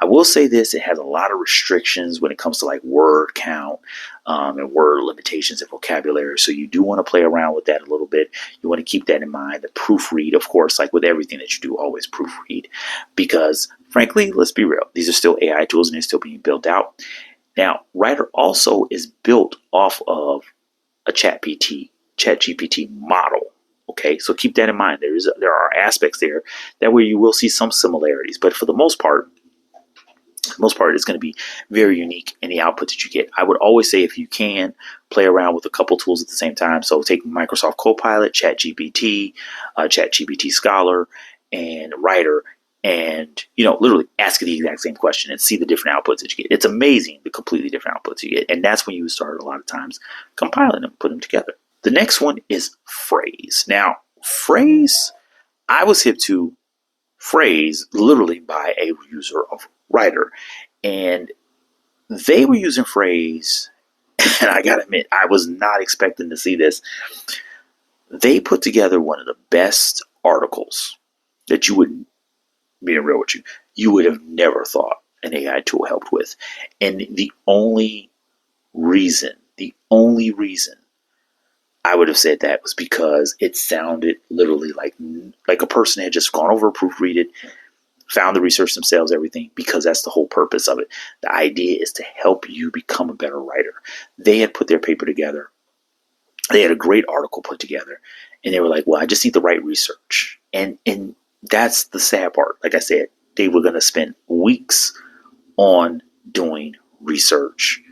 I will say this, it has a lot of restrictions when it comes to like word count and word limitations and vocabulary. So you do want to play around with that a little bit. You want to keep that in mind. The proofread, of course, like with everything that you do, always proofread. Because frankly, let's be real, these are still AI tools and they're still being built out. Now, Writer also is built off of a ChatGPT model. Okay, so keep that in mind. There are aspects there that where you will see some similarities, but for the most part, it's going to be very unique in the output that you get. I would always say if you can play around with a couple tools at the same time. So take Microsoft Copilot, ChatGPT, ChatGPT Scholar, and Writer, and literally ask the exact same question and see the different outputs that you get. It's amazing the completely different outputs you get, and that's when you start a lot of times compiling them, put them together. The next one is Phrase. Now, Phrase, I was hip to Phrase literally by a user of Writer, and they were using Phrase, and I gotta admit, I was not expecting to see this. They put together one of the best articles that you would, being real with you would have never thought an AI tool helped with. And the only reason I would have said that was because it sounded literally like a person had just gone over, proofread it, found the research themselves, everything, because that's the whole purpose of it. The idea is to help you become a better writer. They had put their paper together. They had a great article put together, and they were like, well, I just need the right research. And that's the sad part. Like I said, they were going to spend weeks on doing research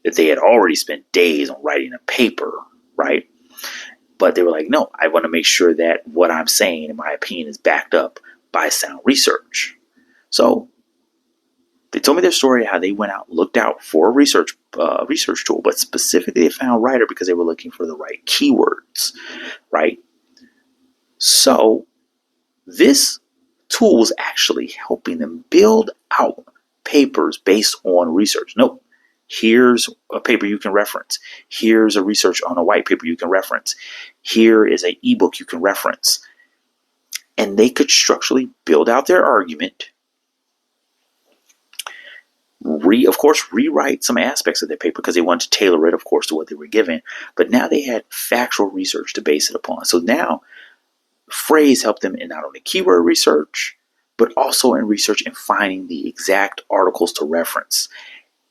that they had already spent days on writing a paper, right? But they were like, no, I want to make sure that what I'm saying, in my opinion, is backed up by sound research. So they told me their story, how they went out, looked out for a research tool, but specifically they found Writer because they were looking for the right keywords, right? So this tool was actually helping them build out papers based on research. Nope. Here's a paper you can reference. Here's a research on a white paper you can reference. Here is an ebook you can reference. And they could structurally build out their argument, of course, rewrite some aspects of their paper because they wanted to tailor it, of course, to what they were given. But now they had factual research to base it upon. So now Phrase helped them in not only keyword research, but also in research and finding the exact articles to reference.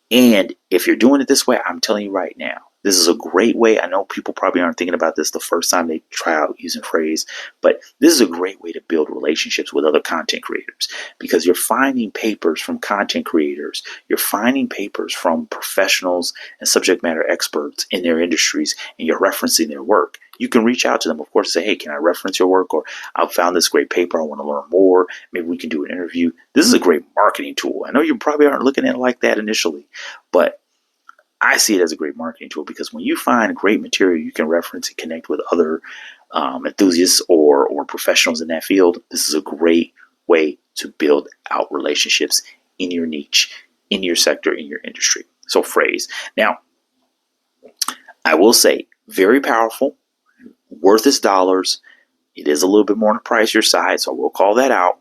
And if you're doing it this way, I'm telling you right now, this is a great way. I know people probably aren't thinking about this the first time they try out using Phrase, but this is a great way to build relationships with other content creators because you're finding papers from content creators. You're finding papers from professionals and subject matter experts in their industries, and you're referencing their work. You can reach out to them, of course, and say, hey, can I reference your work? Or I found this great paper. I want to learn more. Maybe we can do an interview. This is a great marketing tool. I know you probably aren't looking at it like that initially, but I see it as a great marketing tool because when you find great material you can reference and connect with other enthusiasts or professionals in that field, this is a great way to build out relationships in your niche, in your sector, in your industry. So Phrase. Now, I will say, very powerful, worth its dollars. It is a little bit more on the pricier side, so I will call that out.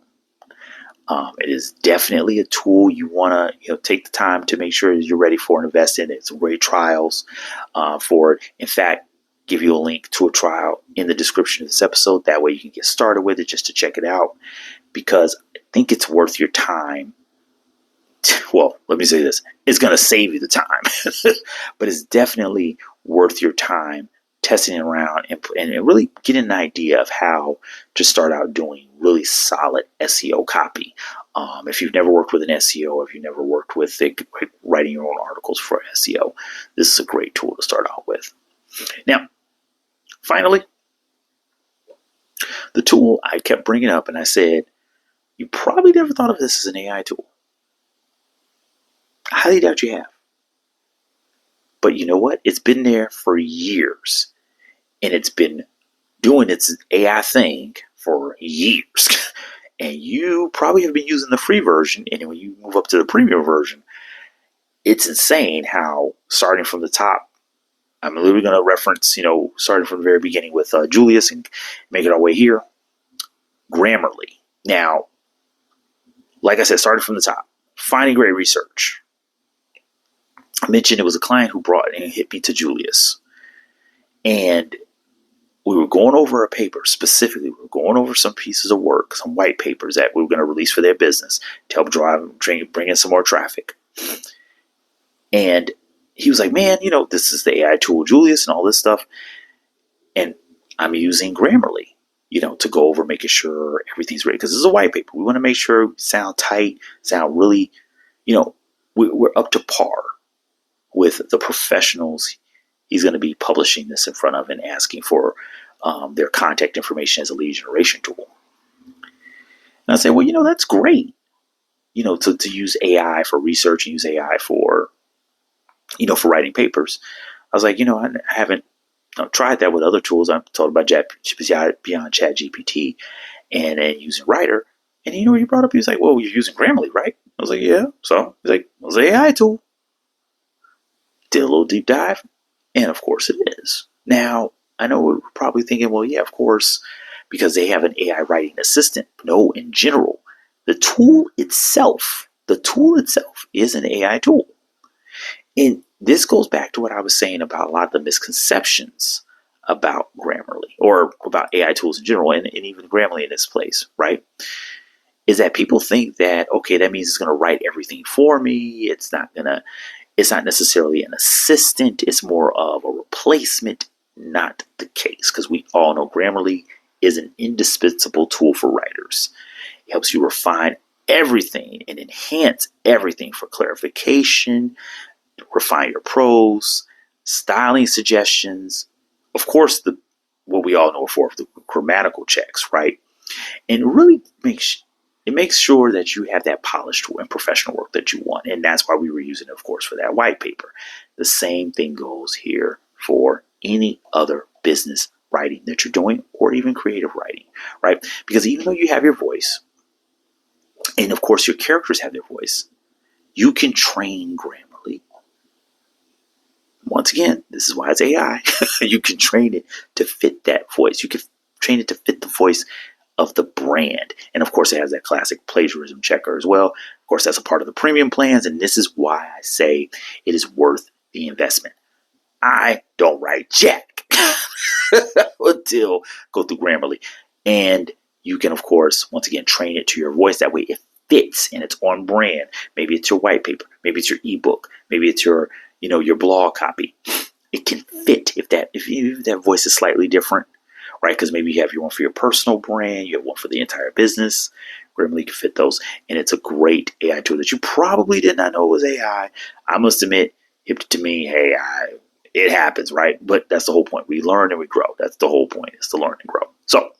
It is definitely a tool you want to take the time to make sure you're ready for and invest in. It's great trials for it. In fact, give you a link to a trial in the description of this episode. That way you can get started with it just to check it out because I think it's worth your time. Well, let me say this. It's going to save you the time, but it's definitely worth your time testing around and really getting an idea of how to start out doing really solid SEO copy. If you've never worked with an SEO, if you've never worked with writing your own articles for SEO, this is a great tool to start out with. Now, finally, the tool I kept bringing up, and I said, you probably never thought of this as an AI tool. I highly doubt you have. But you know what? It's been there for years. And it's been doing its AI thing for years. And you probably have been using the free version. And when you move up to the premium version, it's insane how starting from the top, I'm literally going to reference, starting from the very beginning with Julius and make it our way here. Grammarly. Now, like I said, starting from the top, finding great research. I mentioned it was a client who brought and hit me to Julius. And we were going over a paper specifically. We were going over some pieces of work, some white papers that we were going to release for their business to help bring in some more traffic. And he was like, man, this is the AI tool Julius and all this stuff. And I'm using Grammarly, to go over making sure everything's ready. Because this is a white paper. We want to make sure we sound tight, sound really, we're up to par with the professionals he's going to be publishing this in front of and asking for their contact information as a lead generation tool. And I say, well, that's great, to use AI for research and use AI for, for writing papers. I was like, I haven't tried that with other tools. I'm told about beyond ChatGPT and using Writer. And you know what he brought up? He was like, well, you're using Grammarly, right? I was like, yeah. So he's like, well, it's an AI tool. Did a little deep dive. And of course it is. Now, I know we're probably thinking, well, yeah, of course, because they have an AI writing assistant. No, in general, the tool itself is an AI tool. And this goes back to what I was saying about a lot of the misconceptions about Grammarly or about AI tools in general, and even Grammarly in this place, right? Is that people think that, okay, that means it's going to write everything for me. It's not necessarily an assistant. It's more of a replacement. Not the case, because we all know Grammarly is an indispensable tool for writers. It helps you refine everything and enhance everything for clarification, refine your prose, styling suggestions, of course, what we all know for the grammatical checks, right? And it really makes sure that you have that polished and professional work that you want. And that's why we were using it, of course, for that white paper. The same thing goes here for any other business writing that you're doing, or even creative writing, right? Because even though you have your voice, and of course your characters have their voice, you can train Grammarly. Once again, this is why it's AI. You can train it to fit that voice. You can train it to fit the voice of the brand. And of course, it has that classic plagiarism checker as well. Of course, that's a part of the premium plans. And this is why I say it is worth the investment. I don't write jack until go through Grammarly. And you can, of course, once again, train it to your voice. That way it fits and it's on brand. Maybe it's your white paper. Maybe it's your ebook. Maybe it's your blog copy. It can fit if that voice is slightly different, right? Because maybe you have your one for your personal brand, you have one for the entire business. Grammarly can fit those, and it's a great AI tool that you probably did not know was AI. I must admit, to me, hey, it happens, right? But that's the whole point. We learn and we grow. That's the whole point, is to learn and grow. So,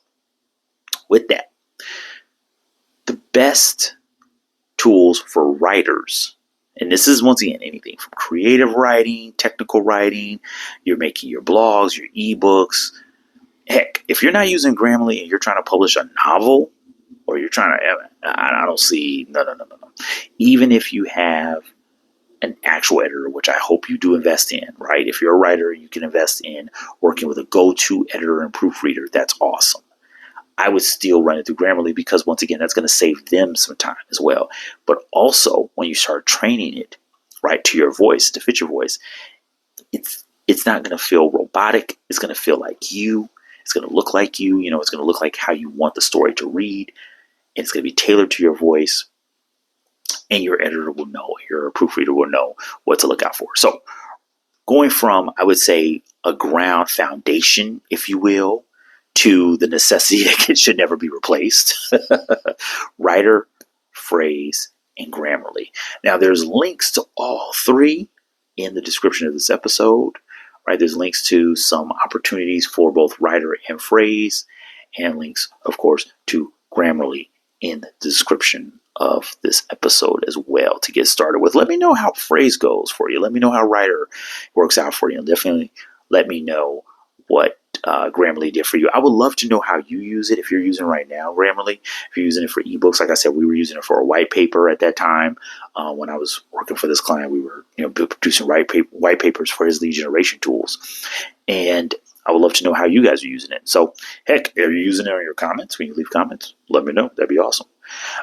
with that, the best tools for writers, and this is, once again, anything from creative writing, technical writing, you're making your blogs, your ebooks. Heck, if you're not using Grammarly and you're trying to publish a novel, or you're trying to, I don't see, no. Even if you have an actual editor, which I hope you do invest in, right? If you're a writer, you can invest in working with a go-to editor and proofreader. That's awesome. I would still run it through Grammarly because, once again, that's going to save them some time as well. But also, when you start training it, right, to your voice, to fit your voice, it's not going to feel robotic. It's going to feel like you. It's going to look like you. It's going to look like how you want the story to read. And it's going to be tailored to your voice. And your editor will know, your proofreader will know what to look out for. So, going from, I would say, a ground foundation, if you will, to the necessity that should never be replaced. Writer, phrase, and Grammarly. Now, there's links to all three in the description of this episode. Right? There's links to some opportunities for both writer and phrase, and links, of course, to Grammarly in the description of this episode as well to get started with. Let me know how phrase goes for you. Let me know how writer works out for you. And definitely let me know what Grammarly did for you. I would love to know how you use it if you're using it right now, Grammarly. If you're using it for ebooks, like I said, we were using it for a white paper at that time. When I was working for this client, we were producing white papers for his lead generation tools. And I would love to know how you guys are using it. So, heck, are you using it in your comments? When you leave comments, let me know. That'd be awesome.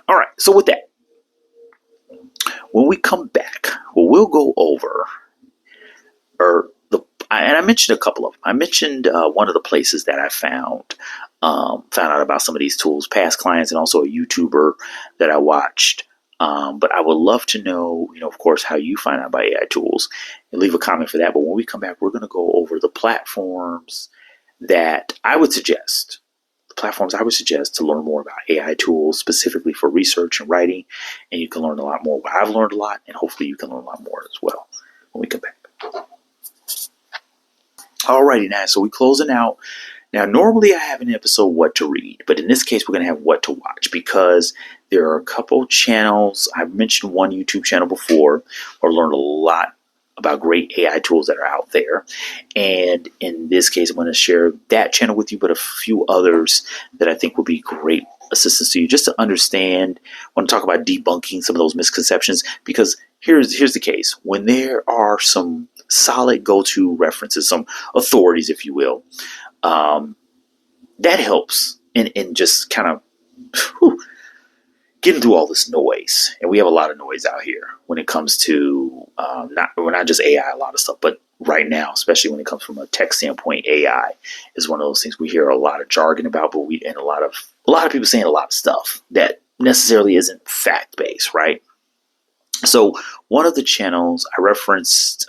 All right, so with that, when we come back, we'll go over, and I mentioned a couple of them. I mentioned one of the places that I found out about some of these tools, past clients, and also a YouTuber that I watched But I would love to know, of course, how you find out about AI tools, and leave a comment for that. But when we come back, we're going to go over the platforms that I would suggest. The platforms I would suggest to learn more about AI tools, specifically for research and writing. And you can learn a lot more. I've learned a lot, and hopefully you can learn a lot more as well when we come back. Alrighty, now, so we're closing out. Now, normally I have an episode, What to Read, but in this case, we're going to have What to Watch, because there are a couple channels. I've mentioned one YouTube channel before, or learned a lot about great AI tools that are out there. And in this case, I'm going to share that channel with you, but a few others that I think will be great assistance to you, just to understand. I want to talk about debunking some of those misconceptions, because here's the case. When there are some solid go-to references, some authorities, if you will, that helps in just kind of getting through all this noise. And we have a lot of noise out here when it comes to not just AI, a lot of stuff, but right now, especially when it comes from a tech standpoint, AI is one of those things we hear a lot of jargon about, but and a lot of people saying a lot of stuff that necessarily isn't fact-based, right? So one of the channels I referenced,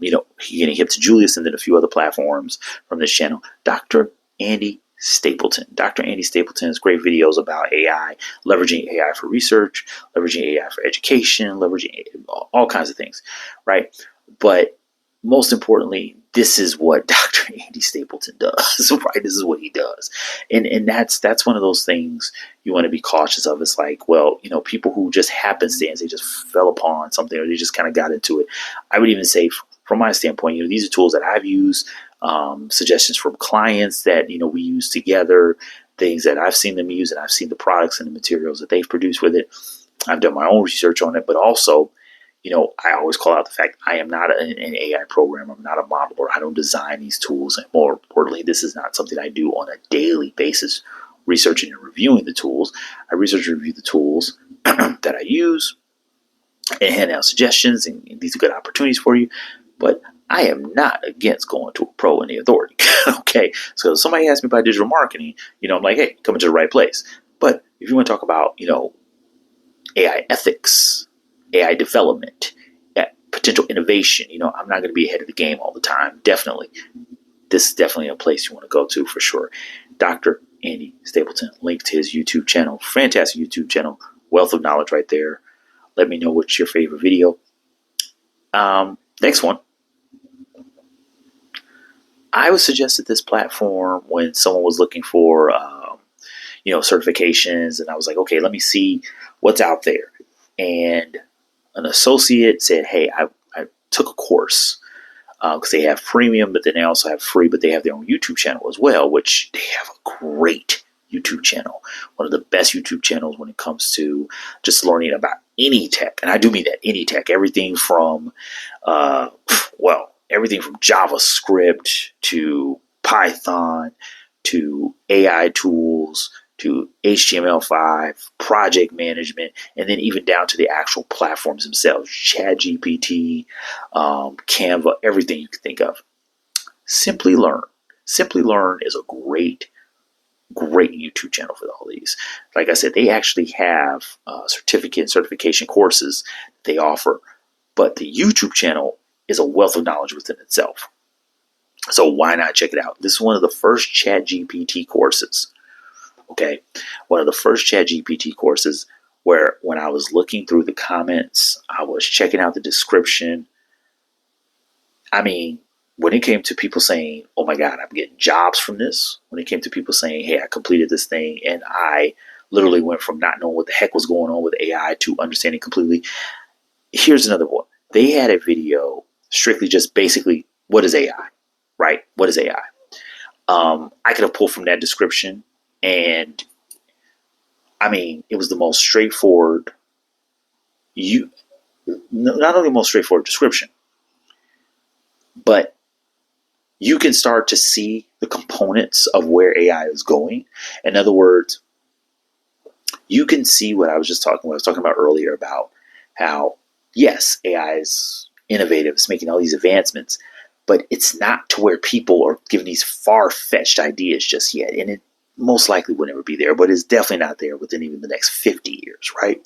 getting hip to Julius, and then a few other platforms from this channel, Dr. Andy Stapleton. Dr. Andy Stapleton's great videos about AI, leveraging AI for research, leveraging AI for education, leveraging all kinds of things, right? But most importantly, this is what Dr. Andy Stapleton does, right? This is what he does. And that's one of those things you want to be cautious of. It's like, well, people who just happenstance, they just fell upon something, or they just kind of got into it. I would even say, from my standpoint, these are tools that I've used, suggestions from clients that, we use together, things that I've seen them use, and I've seen the products and the materials that they've produced with it. I've done my own research on it, but also, I always call out the fact I am not an AI programmer. I'm not a modeler. I don't design these tools. And more importantly, this is not something I do on a daily basis, researching and reviewing the tools. I research and review the tools that I use and hand out suggestions, and these are good opportunities for you. But I am not against going to a pro in the authority. Okay, so if somebody asks me about digital marketing, I'm like, hey, coming to the right place. But if you want to talk about, AI ethics, AI development, potential innovation, I'm not going to be ahead of the game all the time. Definitely. This is definitely a place you want to go to for sure. Dr. Andy Stapleton, link to his YouTube channel. Fantastic YouTube channel. Wealth of knowledge right there. Let me know what's your favorite video. Next one. I would suggest that this platform, when someone was looking for, certifications, and I was like, okay, let me see what's out there. And an associate said, hey, I took a course, because they have premium, but then they also have free, but they have their own YouTube channel as well, which they have a great YouTube channel. One of the best YouTube channels when it comes to just learning about any tech. And I do mean that, any tech, everything from, everything from JavaScript to Python to AI tools to HTML5, project management, and then even down to the actual platforms themselves, ChatGPT, Canva, everything you can think of. Simply Learn. Simply Learn is a great YouTube channel for all these. Like I said, they actually have certificate and certification courses they offer, but the YouTube channel is a wealth of knowledge within itself. So why not check it out? This is one of the first ChatGPT courses. Okay, one of the first ChatGPT courses where when I was looking through the comments, I was checking out the description. I mean, when it came to people saying, oh my God, I'm getting jobs from this. When it came to people saying, hey, I completed this thing and I literally went from not knowing what the heck was going on with AI to understanding completely. Here's another one. They had a video strictly just basically, what is AI, right? What is AI? I could have pulled from that description, and I mean, it was the most straightforward, not only the most straightforward description, but you can start to see the components of where AI is going. In other words, you can see what I was talking about earlier about how, yes, AI is innovative, it's making all these advancements, but it's not to where people are giving these far-fetched ideas just yet. And most likely will never be there, but it's definitely not there within even the next 50 years, right?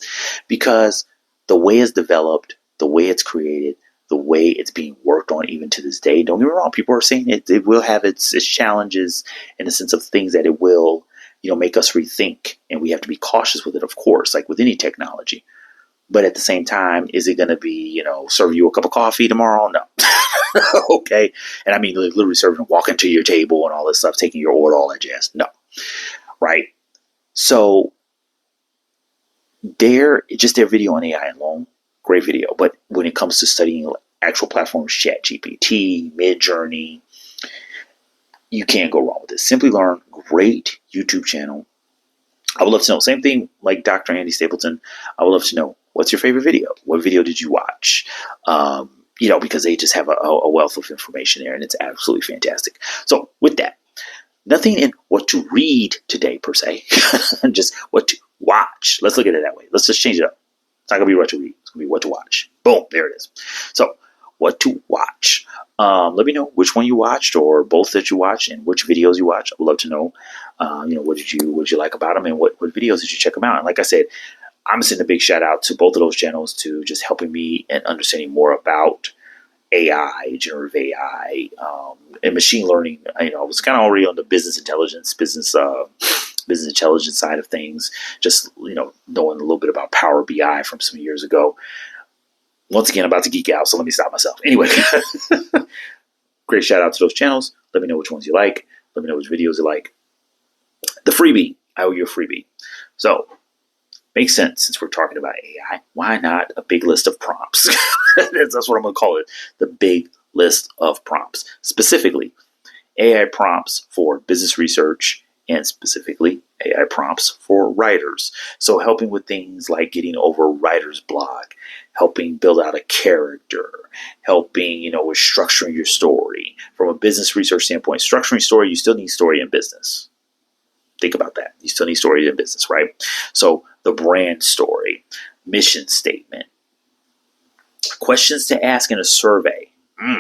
Because the way it's developed, the way it's created, the way it's being worked on even to this day, don't get me wrong, people are saying it will have its challenges in the sense of things that it will, make us rethink, and we have to be cautious with it, of course, like with any technology. But at the same time, is it going to be, serve you a cup of coffee tomorrow? No. Okay. And I mean, literally serving, walking to your table and all this stuff, taking your order, all that jazz. No. Right. So their video on AI alone, great video. But when it comes to studying actual platforms, ChatGPT, Midjourney, you can't go wrong with this. Simply Learn, great YouTube channel. I would love to know, same thing like Dr. Andy Stapleton. I would love to know, what's your favorite video? What video did you watch? Because they just have a wealth of information there, and it's absolutely fantastic. So with that, nothing in what to read today per se, just what to watch. Let's look at it that way. Let's just change it up. It's not going to be what to read. It's going to be what to watch. Boom, there it is. So what to watch. Let me know which one you watched, or both that you watched, and which videos you watched. I would love to know. What did you like about them, and what videos did you check them out? And like I said, I'm sending a big shout out to both of those channels to just helping me and understanding more about AI, generative AI, and machine learning. I was kind of already on the business intelligence side of things. Just knowing a little bit about Power BI from some years ago. Once again, I'm about to geek out, so let me stop myself. Anyway, great shout out to those channels. Let me know which ones you like. Let me know which videos you like. The freebie, I owe you a freebie. So, makes sense since we're talking about AI. Why not a big list of prompts? That's what I'm going to call it. The big list of prompts. Specifically, AI prompts for business research, and specifically AI prompts for writers. So helping with things like getting over writer's block, helping build out a character, helping, with structuring your story. From a business research standpoint, structuring story, you still need story in business. Think about that. You still need story in business, right? So the brand story, mission statement, questions to ask in a survey.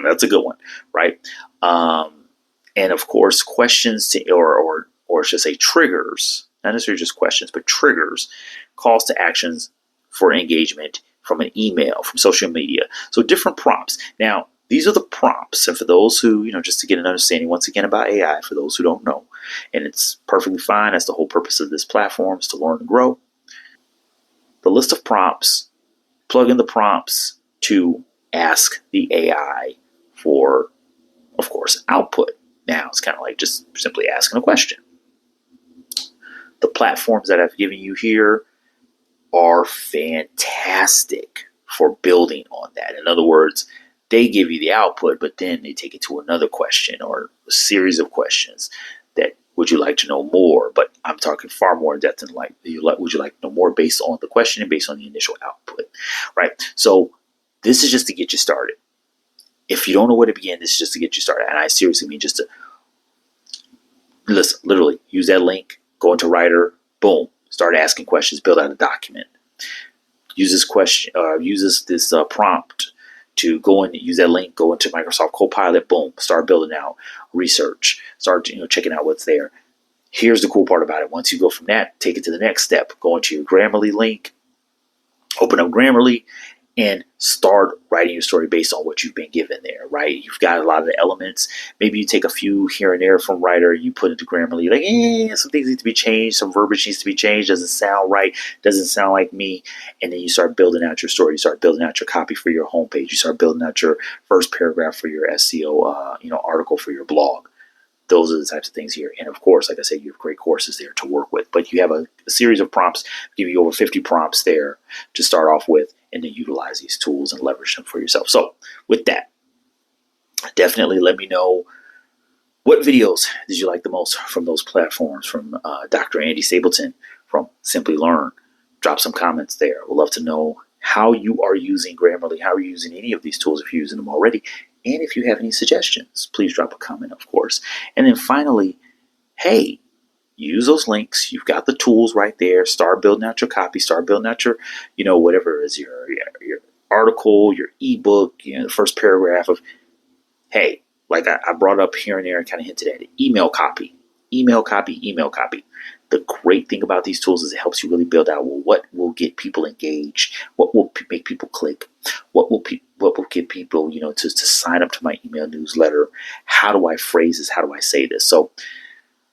That's a good one, right? And of course, questions to, or should I say triggers, not necessarily just questions, but triggers, calls to actions for engagement from an email, from social media. So different prompts. Now, these are the prompts. And for those who, just to get an understanding once again about AI, for those who don't know, and it's perfectly fine. That's the whole purpose of this platform, is to learn and grow. The list of prompts, plug in the prompts to ask the AI for, of course, output. Now, it's kind of like just simply asking a question. The platforms that I've given you here are fantastic for building on that. In other words, they give you the output, but then they take it to another question or a series of questions that, would you like to know more? But I'm talking far more in depth than would you like to know more based on the question and based on the initial output, right? So this is just to get you started. If you don't know where to begin, this is just to get you started. And I seriously mean just to listen, literally use that link, go into Writer, boom, start asking questions, build out a document. Use this question, this prompt to go in, use that link, go into Microsoft Copilot, boom, start building out research, start checking out what's there. Here's the cool part about it. Once you go from that, take it to the next step. Go into your Grammarly link, open up Grammarly, and start writing your story based on what you've been given there, right? You've got a lot of the elements. Maybe you take a few here and there from Writer, you put into Grammarly, like, some things need to be changed, some verbiage needs to be changed, doesn't sound right, doesn't sound like me, and then you start building out your story, you start building out your copy for your homepage, you start building out your first paragraph for your SEO, article for your blog. Those are the types of things here. And of course, like I said, you have great courses there to work with. But you have a series of prompts, give you over 50 prompts there to start off with, and then utilize these tools and leverage them for yourself. So with that, definitely let me know, what videos did you like the most from those platforms, from Dr. Andy Stapleton, from Simply Learn. Drop some comments there. We'd love to know how you are using Grammarly, how are you using any of these tools if you're using them already. And if you have any suggestions, please drop a comment, of course. And then finally, hey, use those links. You've got the tools right there. Start building out your copy. Start building out your, whatever is your article, your ebook, the first paragraph of, hey, like I brought up here and there and kind of hinted at it, email copy. email copy, email copy. The great thing about these tools is it helps you really build out, well, what will get people engaged, what will make people click, what will get people, to sign up to my email newsletter. How do I phrase this? How do I say this? So,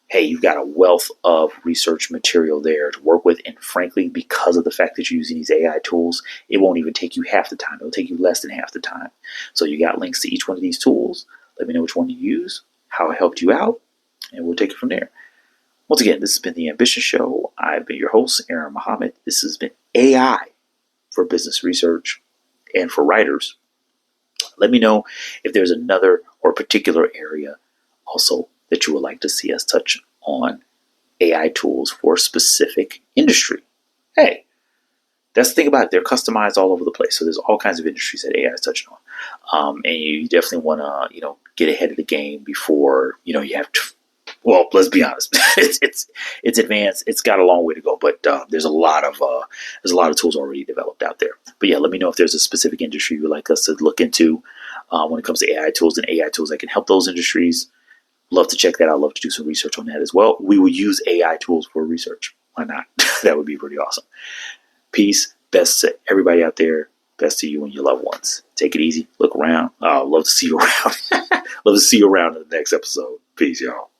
hey, you've got a wealth of research material there to work with. And frankly, because of the fact that you're using these AI tools, it won't even take you half the time. It'll take you less than half the time. So you got links to each one of these tools. Let me know which one you use, how it helped you out, and we'll take it from there. Once again, this has been The Ambition Show. I've been your host, Aaron Muhammad. This has been AI for business research and for writers. Let me know if there's another or particular area also that you would like to see us touch on AI tools for a specific industry. Hey, that's the thing about it. They're customized all over the place. So there's all kinds of industries that AI is touching on. And you definitely want to, get ahead of the game before, you have to. Well, let's be honest. it's advanced. It's got a long way to go, but there's a lot of tools already developed out there. But yeah, let me know if there's a specific industry you'd like us to look into when it comes to AI tools and AI tools that can help those industries. Love to check that out. Love to do some research on that as well. We will use AI tools for research. Why not? That would be pretty awesome. Peace. Best to everybody out there. Best to you and your loved ones. Take it easy. Look around. Love to see you around. Love to see you around in the next episode. Peace, y'all.